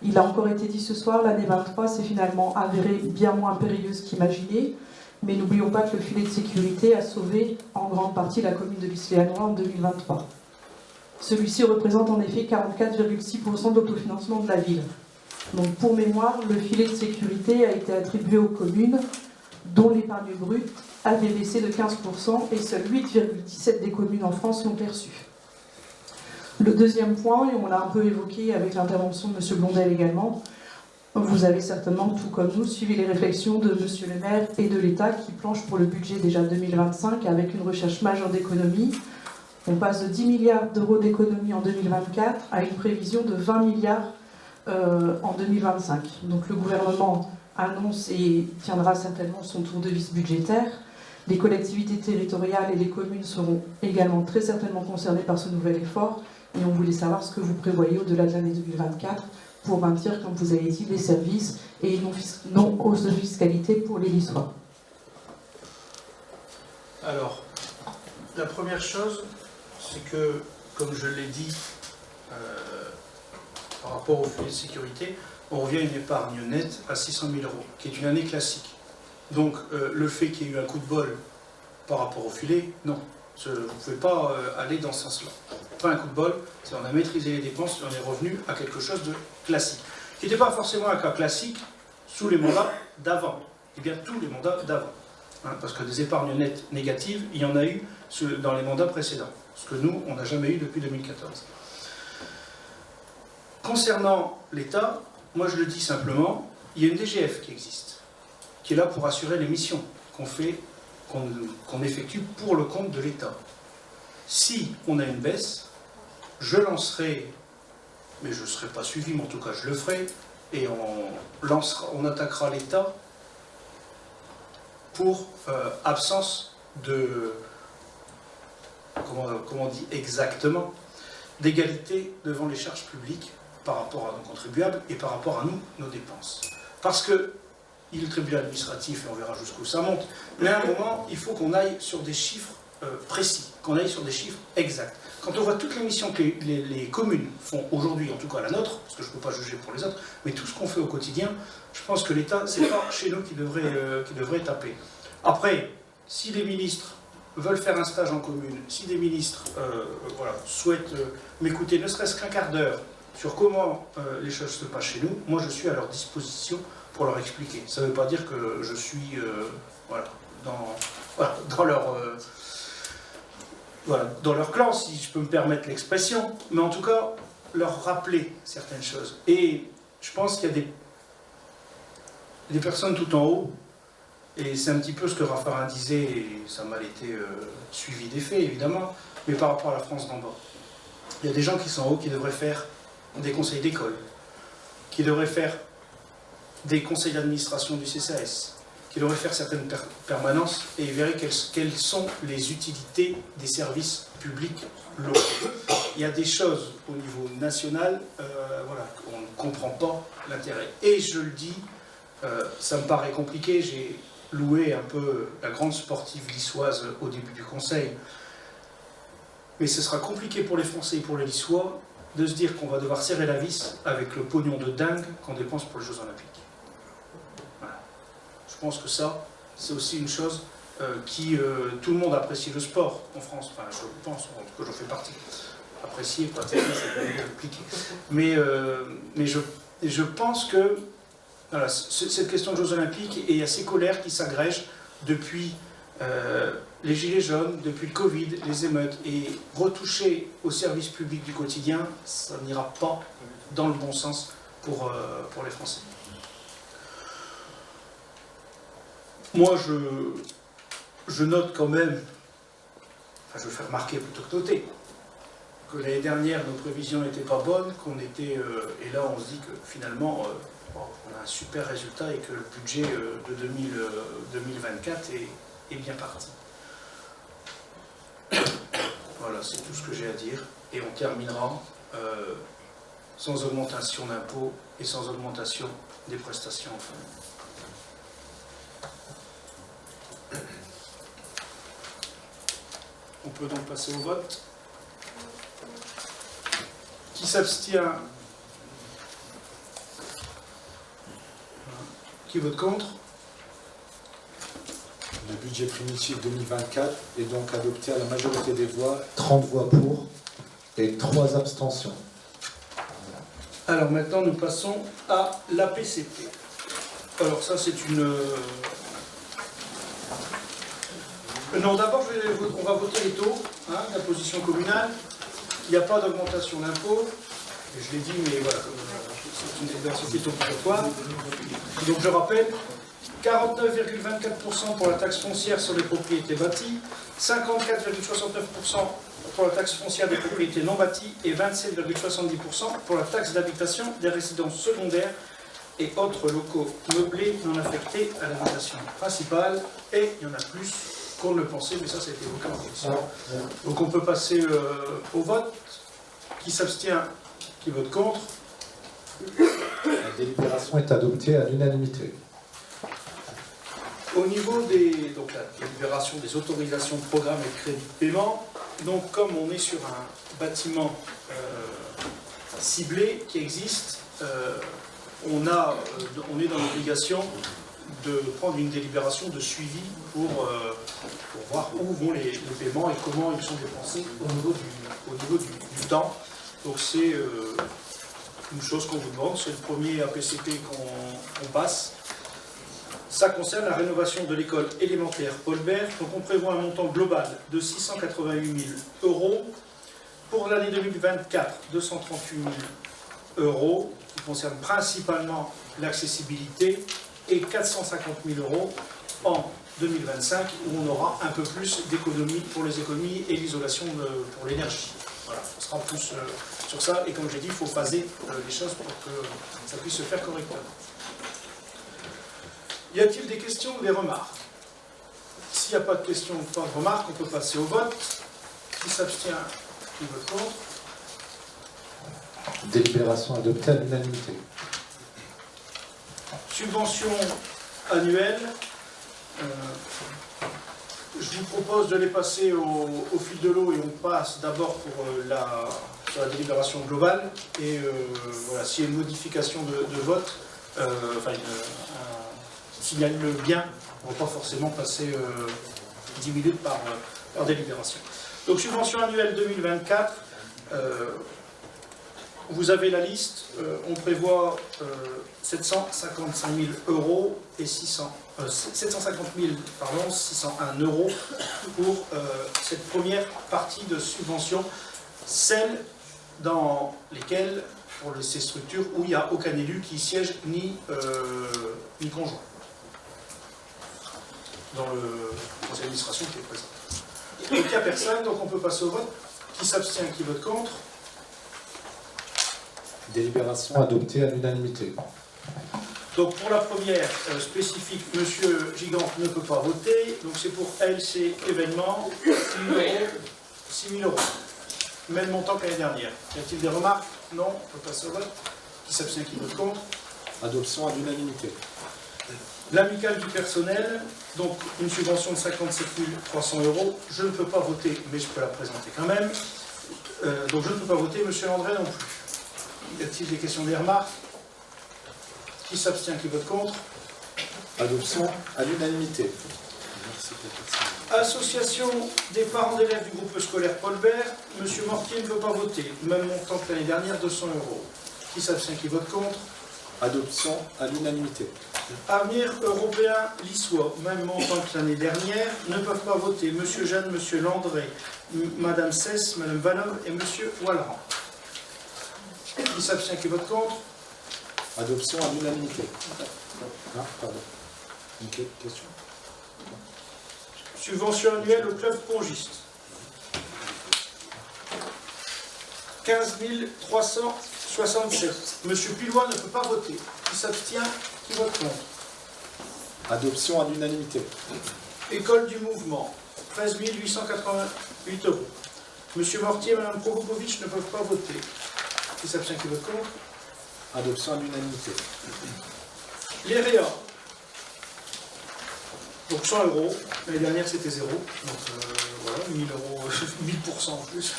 Il a encore été dit ce soir, l'année 23 s'est finalement avérée bien moins périlleuse qu'imaginé. Mais n'oublions pas que le filet de sécurité a sauvé en grande partie la commune de L'Isle-et-Hanois en 2023. Celui-ci représente en effet 44,6% de l'autofinancement de la ville. Donc pour mémoire, le filet de sécurité a été attribué aux communes dont l'épargne brute avait baissé de 15% et seuls 8,17 des communes en France l'ont perçu. Le deuxième point, et on l'a un peu évoqué avec l'intervention de M. Blondel également, vous avez certainement, tout comme nous, suivi les réflexions de M. le maire et de l'État qui planchent pour le budget déjà 2025 avec une recherche majeure d'économie. On passe de 10 milliards d'euros d'économie en 2024 à une prévision de 20 milliards en 2025. Donc le gouvernement annonce et tiendra certainement son tour de vis budgétaire. Les collectivités territoriales et les communes seront également très certainement concernées par ce nouvel effort et on voulait savoir ce que vous prévoyez au-delà de l'année 2024 pour maintenir, comme vous avez dit, les services et non hausse de fiscalité pour les Lissois. Alors, la première chose, c'est que, comme je l'ai dit, par rapport au filet de sécurité, on revient à une épargne nette à 600 000 €, qui est une année classique. Donc, le fait qu'il y ait eu un coup de bol par rapport au filet, non. Vous ne pouvez pas aller dans ce sens-là. Pas un coup de bol, c'est on a maîtrisé les dépenses et on est revenu à quelque chose de classique. Qui n'était pas forcément un cas classique sous les mandats d'avant. Et bien tous les mandats d'avant. Hein, parce que des épargnes nettes négatives, il y en a eu dans les mandats précédents. Ce que nous, on n'a jamais eu depuis 2014. Concernant l'État, moi je le dis simplement, il y a une DGF qui existe, qui est là pour assurer les missions qu'on effectue pour le compte de l'État. Si on a une baisse, je lancerai, mais je ne serai pas suivi, mais en tout cas je le ferai, et on attaquera l'État pour absence de, comment on dit exactement, d'égalité devant les charges publiques par rapport à nos contribuables et par rapport à nous, nos dépenses. Parce que il est le tribunal administratif et on verra jusqu'où ça monte, mais à un moment, il faut qu'on aille sur des chiffres précis, qu'on aille sur des chiffres exacts. Quand on voit toutes les missions que les communes font aujourd'hui, en tout cas la nôtre, parce que je ne peux pas juger pour les autres, mais tout ce qu'on fait au quotidien, je pense que l'État, c'est pas chez nous qui devrait taper. Après, si les ministres veulent faire un stage en commune, si des ministres souhaitent m'écouter ne serait-ce qu'un quart d'heure sur comment les choses se passent chez nous, moi je suis à leur disposition pour leur expliquer. Ça ne veut pas dire que je suis dans leur clan, si je peux me permettre l'expression, mais en tout cas, leur rappeler certaines choses. Et je pense qu'il y a des personnes tout en haut, et c'est un petit peu ce que Raffarin disait, et ça m'a été suivi des faits, évidemment, mais par rapport à la France d'en bas. Il y a des gens qui sont en haut qui devraient faire des conseils d'école, qui devraient faire des conseils d'administration du CCAS, qui devraient faire certaines permanences, et ils verraient quelles sont les utilités des services publics locaux. Il y a des choses au niveau national, on ne comprend pas l'intérêt. Et je le dis, ça me paraît compliqué, j'ai loué un peu la grande sportive lissoise au début du conseil, mais ce sera compliqué pour les Français et pour les Lissois de se dire qu'on va devoir serrer la vis avec le pognon de dingue qu'on dépense pour les Jeux Olympiques. Voilà. Je pense que ça, c'est aussi une chose tout le monde apprécie le sport en France, enfin je pense, en tout cas j'en fais partie. Apprécier, pratiquer, c'est compliqué. Mais je pense que voilà, cette question de Jeux Olympiques et il y a ces colères qui s'agrègent depuis les gilets jaunes, depuis le Covid, les émeutes, et retoucher au service public du quotidien, ça n'ira pas dans le bon sens pour les Français. Moi, je note quand même, enfin je vais faire remarquer plutôt que noter, que l'année dernière, nos prévisions n'étaient pas bonnes, qu'on était, et là on se dit que finalement, on a un super résultat et que le budget de 2024 est bien parti. Voilà, c'est tout ce que j'ai à dire. Et on terminera sans augmentation d'impôts et sans augmentation des prestations en famille. peut donc passer au vote. Qui s'abstient? Qui vote contre? Le budget primitif 2024 est donc adopté à la majorité des voix, 30 voix pour et 3 abstentions. Alors maintenant, nous passons à l'APCP. Alors ça, c'est une... Non, d'abord, on va voter les taux d'imposition communale. Il n'y a pas d'augmentation d'impôt. Je l'ai dit, mais voilà, c'est une société obligatoire. Donc je rappelle, 49,24% pour la taxe foncière sur les propriétés bâties, 54,69% pour la taxe foncière des propriétés non bâties et 27,70% pour la taxe d'habitation des résidences secondaires et autres locaux meublés non affectés à l'habitation principale. Et il y en a plus qu'on ne le pensait, mais ça a été évoqué en commission. Donc on peut passer au vote. Qui s'abstient? Qui vote contre? La délibération est adoptée à l'unanimité. Au niveau donc la délibération des autorisations de programme et de crédit de paiement, donc comme on est sur un bâtiment ciblé qui existe, on est dans l'obligation de prendre une délibération de suivi pour voir où vont les paiements et comment ils sont dépensés au niveau du temps. Donc c'est une chose qu'on vous demande, c'est le premier APCP qu'on passe. Ça concerne la rénovation de l'école élémentaire Paul Bert. Donc on prévoit un montant global de 688 000 €. Pour l'année 2024, 238 000 € qui concerne principalement l'accessibilité et 450 000 € en 2025 où on aura un peu plus d'économies pour les économies et l'isolation pour l'énergie. Voilà, on sera plus sur ça et comme j'ai dit, il faut phaser les choses pour que ça puisse se faire correctement. Y a-t-il des questions ou des remarques? S'il n'y a pas de questions ou pas de remarques, on peut passer au vote. Qui s'abstient? Qui vote contre? Délibération adoptée à l'unanimité. Subvention annuelle. Je vous propose de les passer au fil de l'eau et on passe d'abord pour sur la délibération globale. Et voilà, s'il y a une modification de vote, signale-le bien, on ne va pas forcément passer 10 minutes par délibération. Donc subvention annuelle 2024, vous avez la liste, on prévoit 755 000 € et 750 601 € pour cette première partie de subvention, celle dans lesquelles, pour ces structures où il n'y a aucun élu qui siège ni conjoint dans le conseil d'administration qui est présent. Donc il n'y a personne, donc on peut passer au vote. Qui s'abstient, qui vote contre? Délibération adoptée à l'unanimité. Donc pour la première spécifique, M. Gigant ne peut pas voter. Donc c'est pour LC événement, 6 000 €. Même montant que l'année dernière. Y a-t-il des remarques? Non, on peut passer au vote. Qui s'abstient, qui vote contre? Adoption à l'unanimité. L'amicale du personnel, donc une subvention de 57 300 €. Je ne peux pas voter, mais je peux la présenter quand même. Donc je ne peux pas voter, M. André non plus. Y a-t-il des questions, des remarques? Qui s'abstient, qui vote contre? Adoption à l'unanimité. Association des parents d'élèves du groupe scolaire Paul Bert, M. Mortier ne peut pas voter. Même montant que l'année dernière, 200 €. Qui s'abstient, qui vote contre? Adoption à l'unanimité. Avenir européen Lissois, même montant que l'année dernière, ne peuvent pas voter. M. Jeanne, M. Landré, Mme Cesse, Mme Vanov et M. Wallerand. Qui s'abstient, qui vote contre? Adoption à l'unanimité. Ah, pardon. Ok, question. Subvention annuelle au club pongiste. 15 367. Monsieur Pilois ne peut pas voter. Qui s'abstient? Qui vote contre? Adoption à l'unanimité. École du mouvement. 13 888 €. Monsieur Mortier et Mme Prokopovitch ne peuvent pas voter. Qui s'abstient? Qui vote contre? Adoption à l'unanimité. Les REA. Donc 100 €. L'année dernière, c'était 0. Donc voilà, 1000 €, 1000% en plus.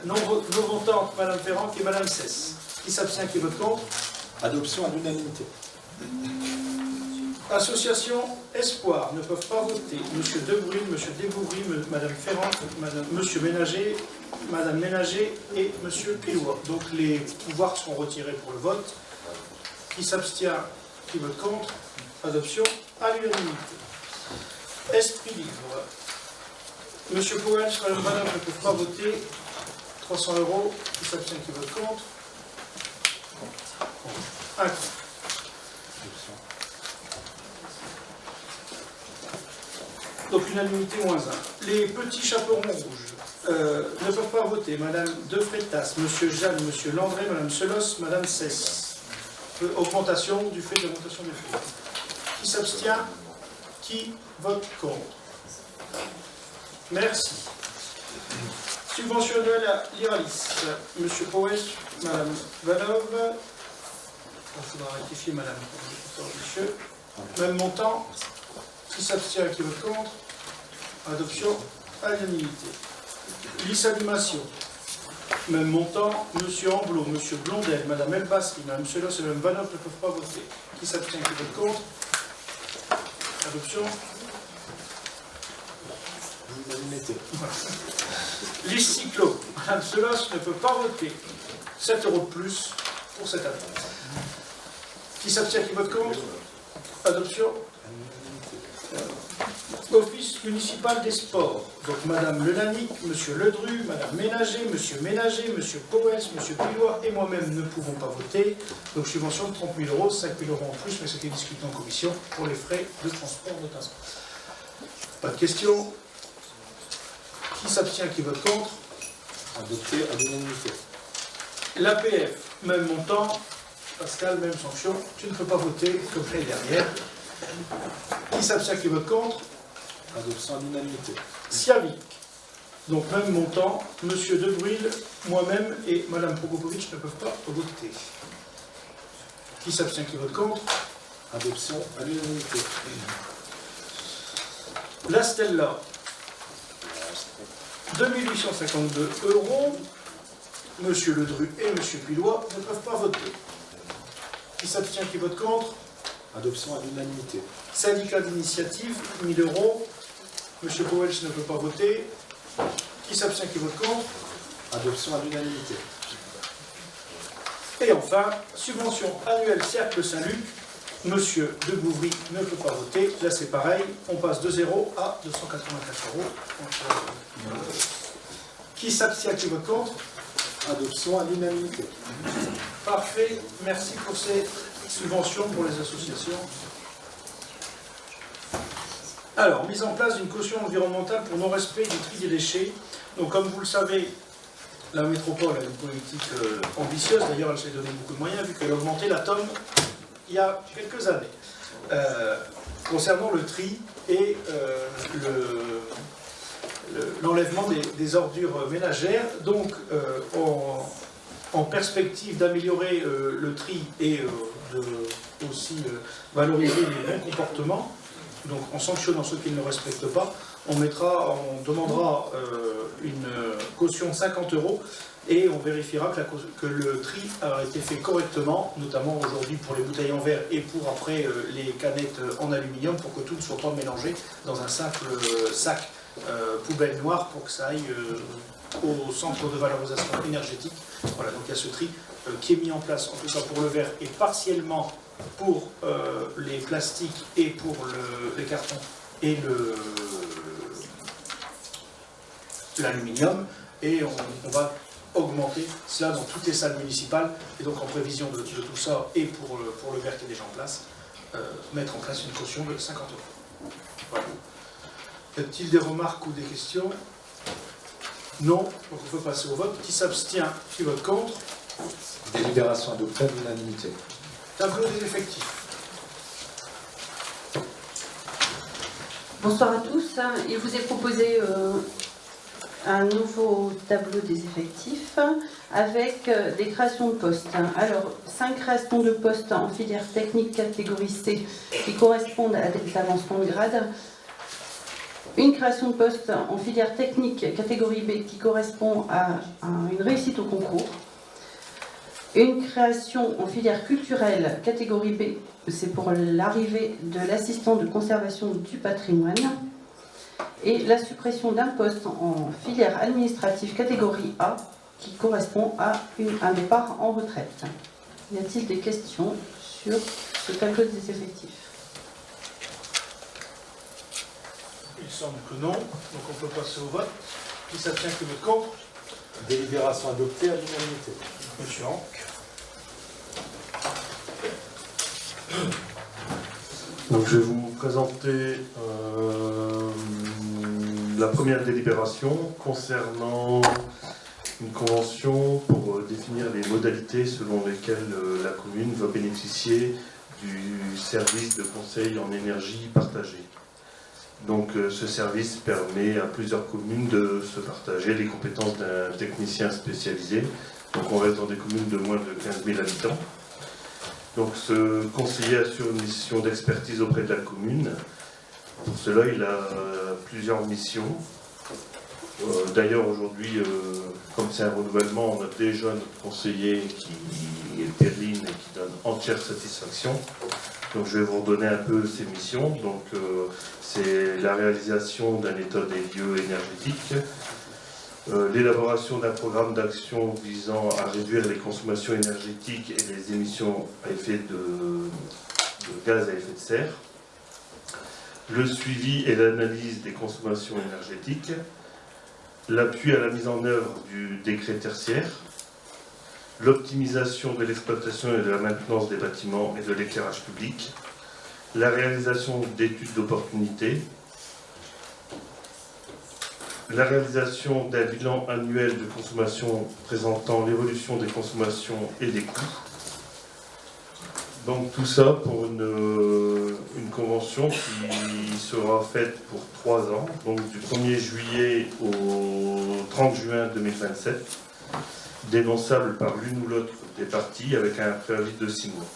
Non votantes, Madame Ferrand et Madame Cesse. Qui s'abstient, qui vote contre? Adoption à l'unanimité. Association Espoir ne peuvent pas voter. Monsieur Debrune, Monsieur Desbourry, Madame Ferrand, Monsieur Ménager, Madame Ménager et Monsieur Pilois. Donc les pouvoirs sont retirés pour le vote. Qui s'abstient, qui vote contre? Adoption à l'unanimité. Esprit libre. Monsieur Powell, Madame Vanov ne peuvent pas voter. 300 €. Qui s'abstient, qui vote contre? Un contre. Donc unanimité moins 1. Les petits chaperons rouges ne peuvent pas voter. Madame De Freitas, Monsieur Jeanne, Monsieur Landré, Madame Selos, Madame Cesse. Augmentation du fait de l'augmentation des frais. Qui s'abstient? Qui vote contre? Merci. Subvention annuelle à l'IRALIS. Monsieur Powell, Madame Vanov. Il faudra rectifier Madame. Monsieur. Même montant. Qui s'abstient, qui vote contre? Adoption à l'unanimité. L'IS-animation. Même montant, Monsieur Amblot, Monsieur Blondel, Madame Elbasri, Madame Selos et Madame Vanov ne peuvent pas voter. Qui s'abstient, qui vote contre? Adoption. L'unanimité. L'IS-cyclo. Madame Selos ne peut pas voter. 7 € de plus pour cette année. Qui s'abstient, qui vote contre? Adoption. Office municipal des sports. Donc Madame Lenanic, Monsieur Ledru, Madame Ménager, Monsieur Ménager, Monsieur Powels, Monsieur Pilois et moi-même ne pouvons pas voter. Donc subvention de 30 000 €, 5 000 € en plus, mais c'était discuté en commission pour les frais de transport notamment. Pas de questions. Qui s'abstient, qui vote contre? Adopté à l'unanimité. L'APF, même montant. Pascal, même sanction. Tu ne peux pas voter comme l'année dernière. Qui s'abstient, qui vote contre? Adoption à l'unanimité. Siavic. Donc même montant, Monsieur Debril, moi-même et Madame Prokopovitch ne peuvent pas voter. Qui s'abstient, qui vote contre? Adoption à l'unanimité. La Stella. 2852 €. Monsieur Ledru et Monsieur Pilois ne peuvent pas voter. Qui s'abstient, qui vote contre? Adoption à l'unanimité. Syndicat d'initiative, 1000 €. Monsieur Powell ne peut pas voter. Qui s'abstient, qui vote contre? Adoption à l'unanimité. Et enfin, subvention annuelle Cercle Saint-Luc. Monsieur Degouvry ne peut pas voter. Là, c'est pareil. On passe de 0 à 284 €. Qui s'abstient, qui vote contre? Adoption à l'unanimité. Parfait. Merci pour ces subventions pour les associations. Alors, mise en place d'une caution environnementale pour non-respect du tri des déchets. Donc, comme vous le savez, la métropole a une politique ambitieuse. D'ailleurs, elle s'est donné beaucoup de moyens, vu qu'elle a augmenté la tome il y a quelques années. Concernant le tri et l'enlèvement des ordures ménagères. Donc, en perspective d'améliorer le tri et de aussi valoriser les bons comportements, donc en sanctionnant ceux qui ne le respectent pas, on demandera une caution de 50 € et on vérifiera que le tri a été fait correctement, notamment aujourd'hui pour les bouteilles en verre et pour après les canettes en aluminium, pour que tout ne soit pas mélangé dans un simple sac poubelle noire pour que ça aille au centre de valorisation énergétique. Voilà, donc il y a ce tri qui est mis en place, en tout cas pour le verre et partiellement pour les plastiques et pour les cartons et l'aluminium, et on va augmenter cela dans toutes les salles municipales, et donc en prévision de tout ça, et pour le verre qui est déjà en place, mettre en place une caution de 50 €. Voilà. Y a-t-il des remarques ou des questions? Non, donc on peut passer au vote. Qui s'abstient? Qui vote contre? Délibération adoptée à l'unanimité. Tableau des effectifs. Bonsoir à tous. Il vous est proposé un nouveau tableau des effectifs avec des créations de postes. Alors, 5 créations de postes en filière technique catégorie C qui correspondent à des avancements de grade. Une création de poste en filière technique catégorie B qui correspond à une réussite au concours. Une création en filière culturelle catégorie B, c'est pour l'arrivée de l'assistant de conservation du patrimoine. Et la suppression d'un poste en filière administrative catégorie A qui correspond à un départ en retraite. Y a-t-il des questions sur ce tableau des effectifs? Il semble que non, donc on peut passer au vote. Qui s'abstient, qui vote contre? Délibération adoptée à l'unanimité. Monsieur Hanck. Donc je vais vous présenter la première délibération concernant une convention pour définir les modalités selon lesquelles la commune va bénéficier du service de conseil en énergie partagée. Donc ce service permet à plusieurs communes de se partager les compétences d'un technicien spécialisé. Donc on reste dans des communes de moins de 15 000 habitants. Donc ce conseiller assure une mission d'expertise auprès de la commune. Pour cela, il a plusieurs missions. D'ailleurs, aujourd'hui, comme c'est un renouvellement, on a déjà notre conseiller qui est Perrine et qui donne entière satisfaction. Donc je vais vous redonner un peu ses missions. Donc c'est la réalisation d'un état des lieux énergétiques, l'élaboration d'un programme d'action visant à réduire les consommations énergétiques et les émissions à effet de gaz à effet de serre, le suivi et l'analyse des consommations énergétiques, l'appui à la mise en œuvre du décret tertiaire, l'optimisation de l'exploitation et de la maintenance des bâtiments et de l'éclairage public, la réalisation d'études d'opportunité, la réalisation d'un bilan annuel de consommation présentant l'évolution des consommations et des coûts. Donc tout ça pour une convention qui sera faite pour 3 ans, donc du 1er juillet au 30 juin 2027, dénonçable par l'une ou l'autre des parties avec un préavis de 6 mois.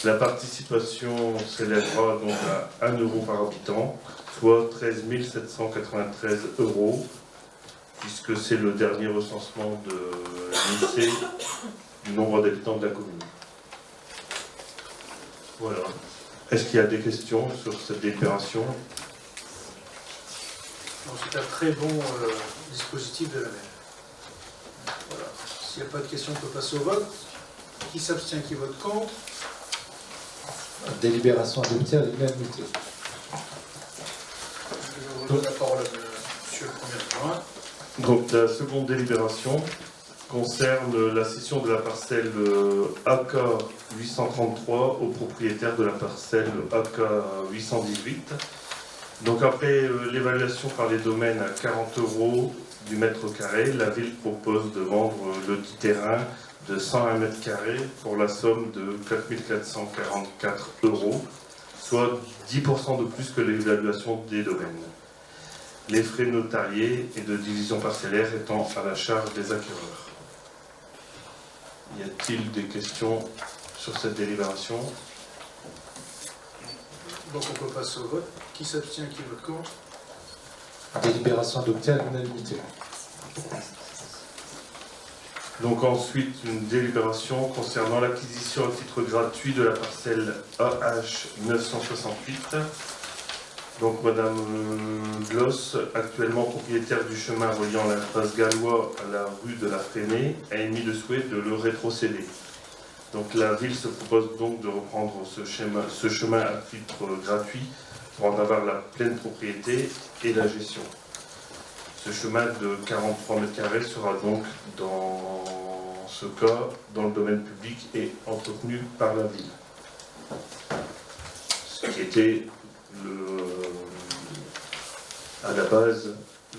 La participation s'élèvera donc à 1 € par habitant, soit 13 793 €, puisque c'est le dernier recensement de l'INSEE du nombre d'habitants de la commune. Voilà. Est-ce qu'il y a des questions sur cette délibération? C'est un très bon dispositif de la maire. Voilà. S'il n'y a pas de questions, on peut passer au vote. Qui s'abstient, qui vote contre? Délibération adoptée à l'unanimité. Je vous donne la parole à monsieur le premier adjoint. Donc la seconde délibération concerne la cession de la parcelle AK 833 au propriétaire de la parcelle AK 818. Donc après l'évaluation par les domaines à 40 € du mètre carré, la ville propose de vendre le dit terrain de 101 mètres carrés pour la somme de 4 444 €, soit 10% de plus que l'évaluation des domaines. Les frais notariés et de division parcellaire étant à la charge des acquéreurs. Y a-t-il des questions sur cette délibération? Donc on peut passer au vote. Qui s'abstient, qui vote contre? Délibération adoptée à l'unanimité. Donc ensuite, une délibération concernant l'acquisition à titre gratuit de la parcelle AH 968. Donc Madame Gloss, actuellement propriétaire du chemin reliant l'impasse Gallois à la rue de la Fresnay, a émis le souhait de le rétrocéder. Donc la ville se propose donc de reprendre ce chemin à titre gratuit pour en avoir la pleine propriété et la gestion. Ce chemin de 43 mètres carrés sera donc dans ce cas dans le domaine public et entretenu par la ville. Ce qui était à la base,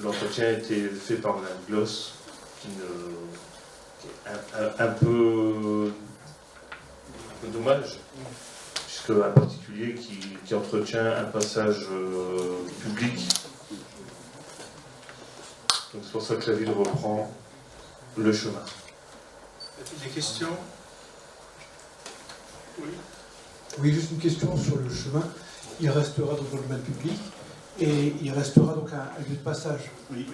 l'entretien a été fait par Mme Gloss, qui est un peu dommage, puisque un particulier qui entretient un passage public pour ça que la ville reprend le chemin. Y a-t-il des questions? Oui. Oui, juste une question sur le chemin. Il restera donc dans le domaine public et il restera donc un lieu de passage. Oui.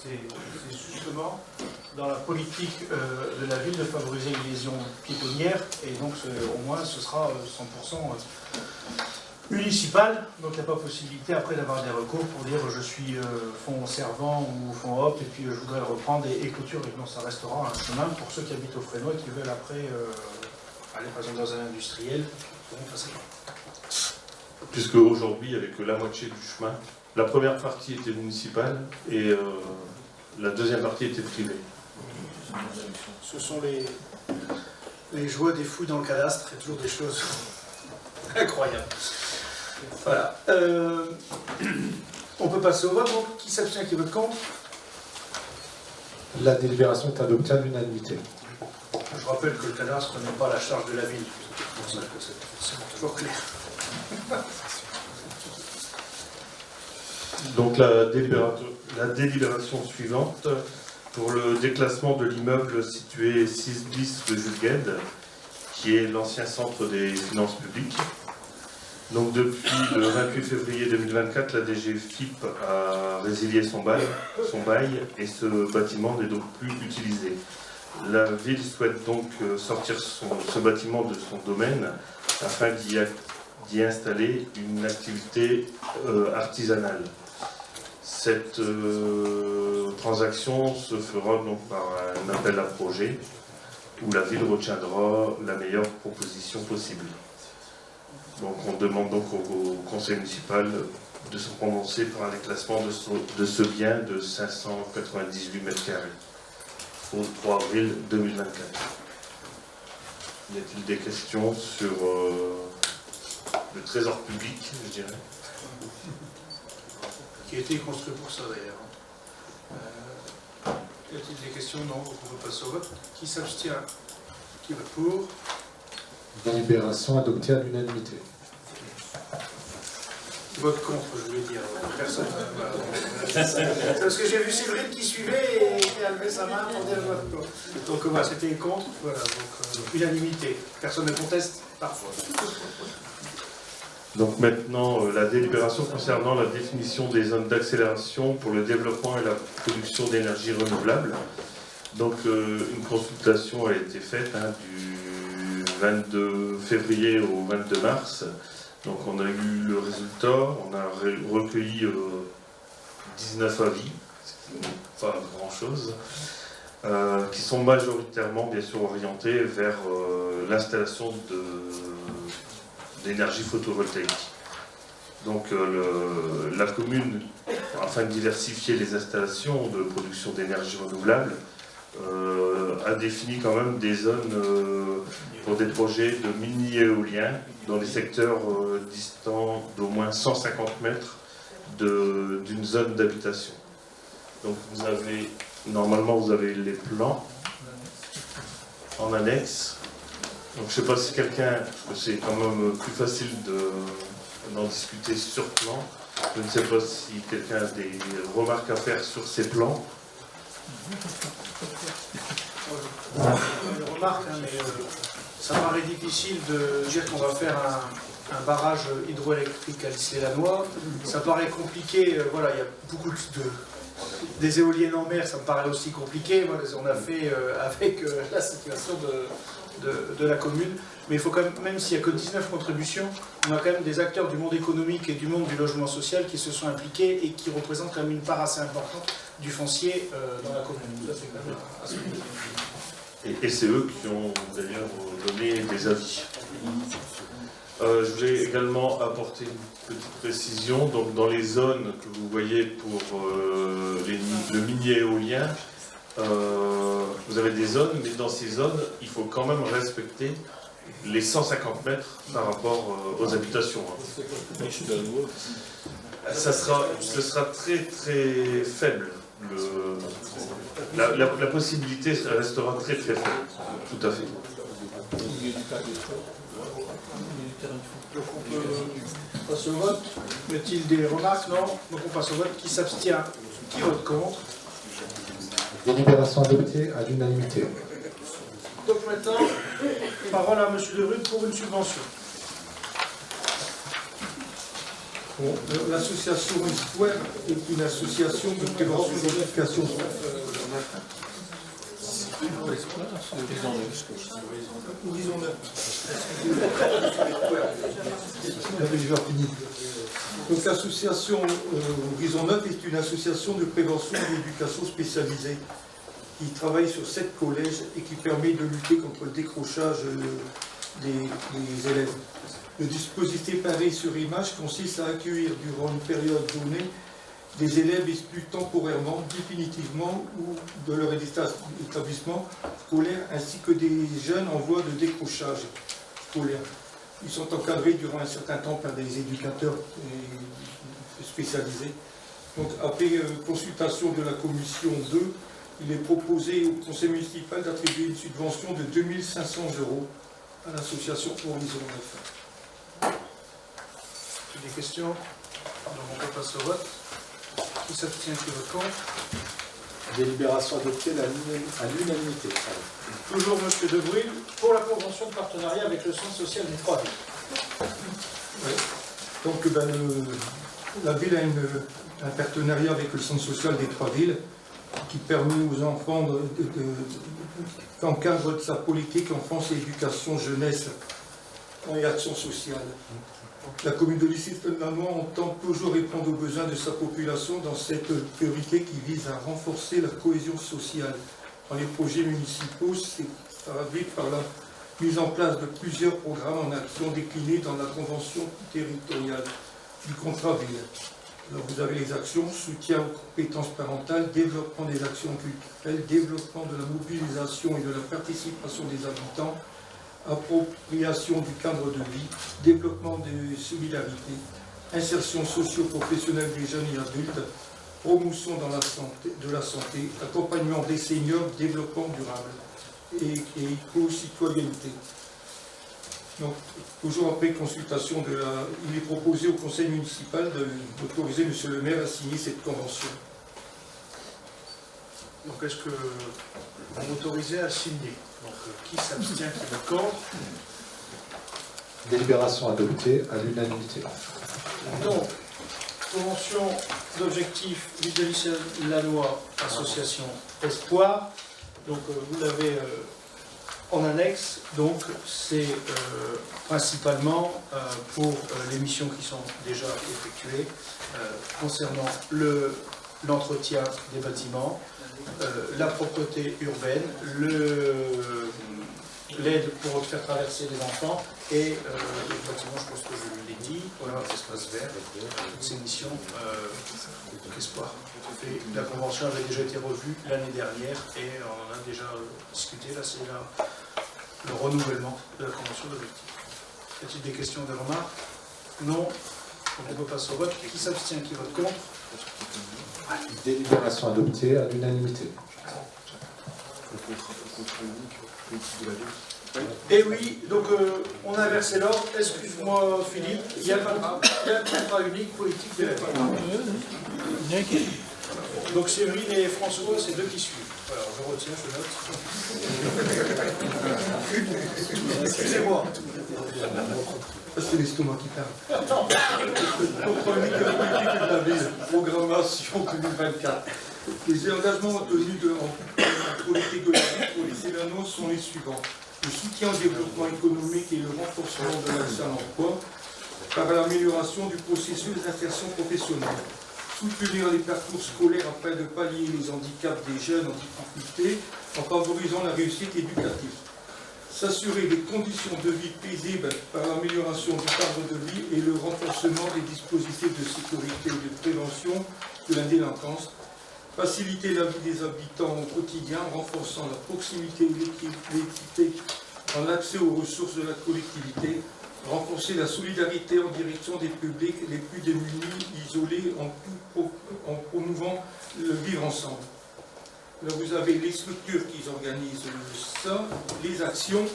C'est justement dans la politique de la ville de favoriser une liaison piétonnière, et donc au moins ce sera 100% municipal, donc il n'y a pas possibilité après d'avoir des recours pour dire je suis fonds servant ou fonds hop et puis je voudrais le reprendre et clôturer. Non, ça restera un chemin pour ceux qui habitent au Fresnoy et qui veulent après aller par exemple dans un industriel, ils pourront passer là. Puisque aujourd'hui, il n'y avait que la moitié du chemin. La première partie était municipale et la deuxième partie était privée. Ce sont les joies des fouilles dans le cadastre, il y a toujours des choses incroyables. Voilà. On peut passer au vote. Donc, qui s'abstient, qui vote contre? La délibération est adoptée à l'unanimité. Je rappelle que le cadastre n'est pas à la charge de la ville. C'est pour ça que c'est toujours clair. Donc la délibération suivante pour le déclassement de l'immeuble situé 6 bis de Jules Guesde, qui est l'ancien centre des finances publiques. Donc depuis le 28 février 2024, la DGFiP a résilié son bail et ce bâtiment n'est donc plus utilisé. La ville souhaite donc sortir ce bâtiment de son domaine afin d'y installer une activité artisanale. Cette transaction se fera donc par un appel à projet où la ville retiendra la meilleure proposition possible. Donc on demande donc au conseil municipal de se prononcer pour un déclassement de ce bien de 598 m² au 3 avril 2024. Y a-t-il des questions sur le trésor public, je dirais? Qui a été construit pour ça d'ailleurs. Y a-t-il des questions? Non, donc on peut passer au vote. Qui s'abstient? Qui vote pour? Délibération adoptée à l'unanimité. Qui vote contre, je voulais dire. Personne. C'est parce que j'ai vu Séverine qui suivait et qui a levé sa main pour dire vote contre. Donc voilà, c'était contre. Voilà, donc unanimité. Personne ne conteste? Parfois. Donc maintenant, la délibération concernant la définition des zones d'accélération pour le développement et la production d'énergie renouvelable. Donc une consultation a été faite du 22 février au 22 mars. Donc on a eu le résultat, on a recueilli 19 avis, ce qui n'est pas grand-chose, qui sont majoritairement bien sûr orientés vers l'installation d'énergie photovoltaïque. Donc la commune, afin de diversifier les installations de production d'énergie renouvelable, a défini quand même des zones pour des projets de mini-éoliens dans les secteurs distants d'au moins 150 mètres d'une zone d'habitation. Donc normalement vous avez les plans en annexe. Donc je ne sais pas si quelqu'un, c'est quand même plus facile d'en discuter sur plan. Je ne sais pas si quelqu'un a des remarques à faire sur ces plans. Une remarque, mais ça paraît difficile de dire qu'on va faire un barrage hydroélectrique à l'Issy-les-Lannoy. Ça paraît compliqué, voilà, il y a beaucoup des éoliennes en mer, ça me paraît aussi compliqué. Voilà, on a fait avec la situation de la commune, mais il faut quand même s'il n'y a que 19 contributions, on a quand même des acteurs du monde économique et du monde du logement social qui se sont impliqués et qui représentent quand même une part assez importante du foncier dans la commune. Ça, c'est quand même assez compliqué. Et c'est eux qui ont d'ailleurs donné des avis. Je voulais également apporter une petite précision. Donc, dans les zones que vous voyez pour le mini-éolien, vous avez des zones, mais dans ces zones, il faut quand même respecter les 150 mètres par rapport aux habitations. Ce sera très très faible. La possibilité restera très très faible. Tout à fait. Donc on peut passer au vote. Y a-t-il des remarques? Non. Donc on passe au vote. Qui s'abstient? Qui vote contre? Délibération adoptée à l'unanimité. Donc maintenant, parole à M. De Rude pour une subvention. Bon, l'association Histoire est une association de prévention de l'éducation. J'avais déjà fini. Donc l'association Horizon 9 est une association de prévention et d'éducation spécialisée qui travaille sur 7 collèges et qui permet de lutter contre le décrochage des élèves. Le dispositif pareil sur image consiste à accueillir durant une période donnée des élèves exclus temporairement, définitivement ou de leur établissement scolaire, ainsi que des jeunes en voie de décrochage scolaire. Ils sont encadrés durant un certain temps par des éducateurs spécialisés. Donc, après consultation de la commission 2, il est proposé au conseil municipal d'attribuer une subvention de 2 500 € à l'association Horizon 9. Des questions? Donc on peut passer au vote. Qui s'abstient? Qui vote contre? Délibération adoptée à l'unanimité. Toujours M. De Bruyne pour la convention de partenariat avec le centre social des Trois Villes. Ouais. Donc la ville a un partenariat avec le centre social des Trois Villes qui permet aux enfants d'encadrer sa politique enfance et éducation jeunesse et action sociale. La commune de Lissy-Nanois entend toujours répondre aux besoins de sa population dans cette priorité qui vise à renforcer la cohésion sociale. Dans les projets municipaux, c'est traduit par la mise en place de plusieurs programmes en action déclinés dans la convention territoriale du contrat ville. Alors vous avez les actions, soutien aux compétences parentales, développement des actions culturelles, développement de la mobilisation et de la participation des habitants, appropriation du cadre de vie, développement des solidarités, insertion socio-professionnelle des jeunes et adultes, promotion de la santé, accompagnement des seniors, développement durable et éco-citoyenneté. Donc, toujours après consultation il est proposé au conseil municipal d'autoriser M. le maire à signer cette convention. Donc est-ce que vous m'autorisez à signer? Donc qui s'abstient? Qui vote contre? Délibération adoptée à l'unanimité. Donc, convention d'objectifs Lissy-Nanois, association Espoir. Donc vous l'avez en annexe. Donc c'est principalement pour les missions qui sont déjà effectuées concernant l'entretien des bâtiments, la propreté urbaine, l'aide pour faire traverser les enfants et les bâtiments, je pense que je l'ai dit, voilà, l'espace vert, toutes ces missions Espoir. Et la convention avait déjà été revue l'année dernière et on en a déjà discuté. Là, c'est le renouvellement de la convention d'objectifs. Y a-t-il des questions, des remarques? Non. Donc on peut passer au vote. Qui s'abstient? Qui vote contre? Délibération adoptée à l'unanimité. Et oui, donc on a inversé l'ordre. Excuse-moi Philippe, il y a le contrat unique politique de la commune. Donc Séverine et François, c'est deux qui suivent. Alors je retiens, je note. Excusez-moi. C'est l'estomac qui parle. Contre unique de la politique de la ville, programmation 2024. Les engagements tenus en politique de la ville pour les Cévanois sont les suivants. Le soutien au développement économique et le renforcement de l'accès à l'emploi par l'amélioration du processus d'insertion professionnelle. Soutenir les parcours scolaires afin de pallier les handicaps des jeunes en difficulté en favorisant la réussite éducative. S'assurer des conditions de vie paisibles par l'amélioration du cadre de vie et le renforcement des dispositifs de sécurité et de prévention de la délinquance. Faciliter la vie des habitants au quotidien en renforçant la proximité et l'équité dans l'accès aux ressources de la collectivité. Renforcer la solidarité en direction des publics les plus démunis, isolés, en promouvant le vivre ensemble. Là, vous avez les structures qui organisent ça, les actions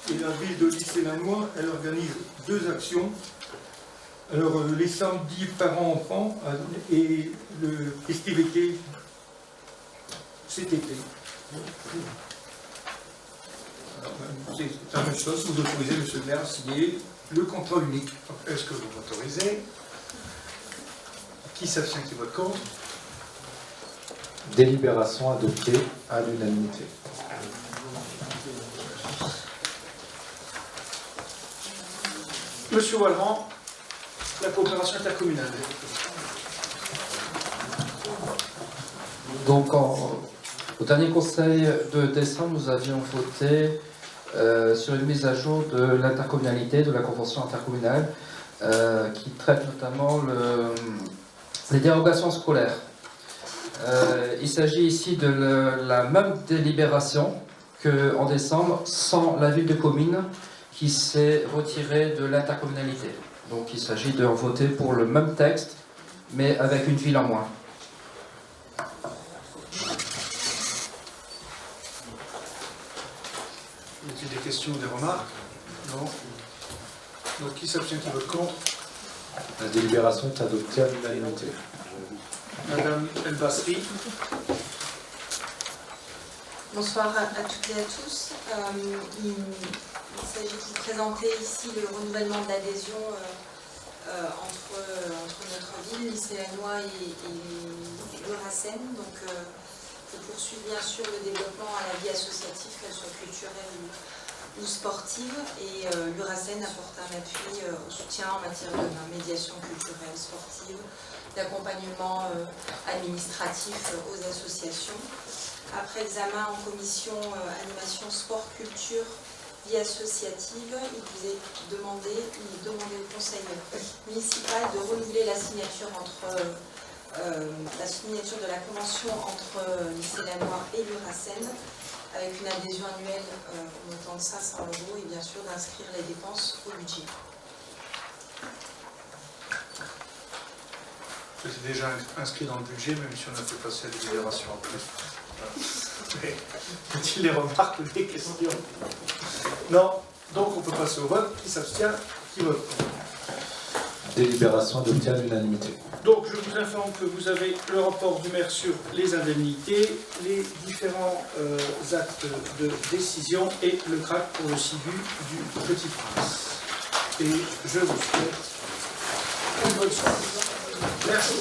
et la ville de Lissé-Lannoy, elle organise 2 actions. Alors, les samedis parents-enfants et le festivité cet été. C'est la même chose, vous autorisez, monsieur le maire, à signer le contrat unique. Est-ce que vous m'autorisez? Qui s'abstient, qui vote contre? Délibération adoptée à l'unanimité. Monsieur Wallerand, la coopération intercommunale. Donc, au dernier conseil de décembre, nous avions voté sur une mise à jour de l'intercommunalité, de la convention intercommunale, qui traite notamment les dérogations scolaires. Il s'agit ici de la même délibération qu'en décembre, sans la ville de Comines qui s'est retirée de l'intercommunalité. Donc il s'agit de voter pour le même texte, mais avec une ville en moins. Y a-t-il des questions ou des remarques? Non. Donc qui s'abstient, qui vote contre? La délibération est adoptée à l'unanimité. Madame El Basri. Bonsoir à toutes et à tous. Il s'agit de vous présenter ici le renouvellement de l'adhésion entre notre ville, Lissé-Lannoy et l'Uracen. Donc, je poursuis bien sûr le développement à la vie associative, qu'elle soit culturelle ou sportive. Et l'Uracen apporte un appui au soutien en matière de médiation culturelle, sportive, d'accompagnement administratif aux associations. Après examen en commission animation, sport, culture, vie associative, il vous est demandé au conseil municipal de renouveler la signature de la convention entre Lissé-Lannoy et l'Uracen avec une adhésion annuelle au montant de 500 € et bien sûr d'inscrire les dépenses au budget. C'est déjà inscrit dans le budget, même si on a fait passer la délibération en plus. Mais y a-t-il des remarques ou des questions? Non. Donc on peut passer au vote. Qui s'abstient? Qui vote contre? Délibération adoptée à l'unanimité. Donc je vous informe que vous avez le rapport du maire sur les indemnités, les différents actes de décision et le CRAC pour le SIBU du Petit Prince. Et je vous souhaite une bonne soirée. Merci.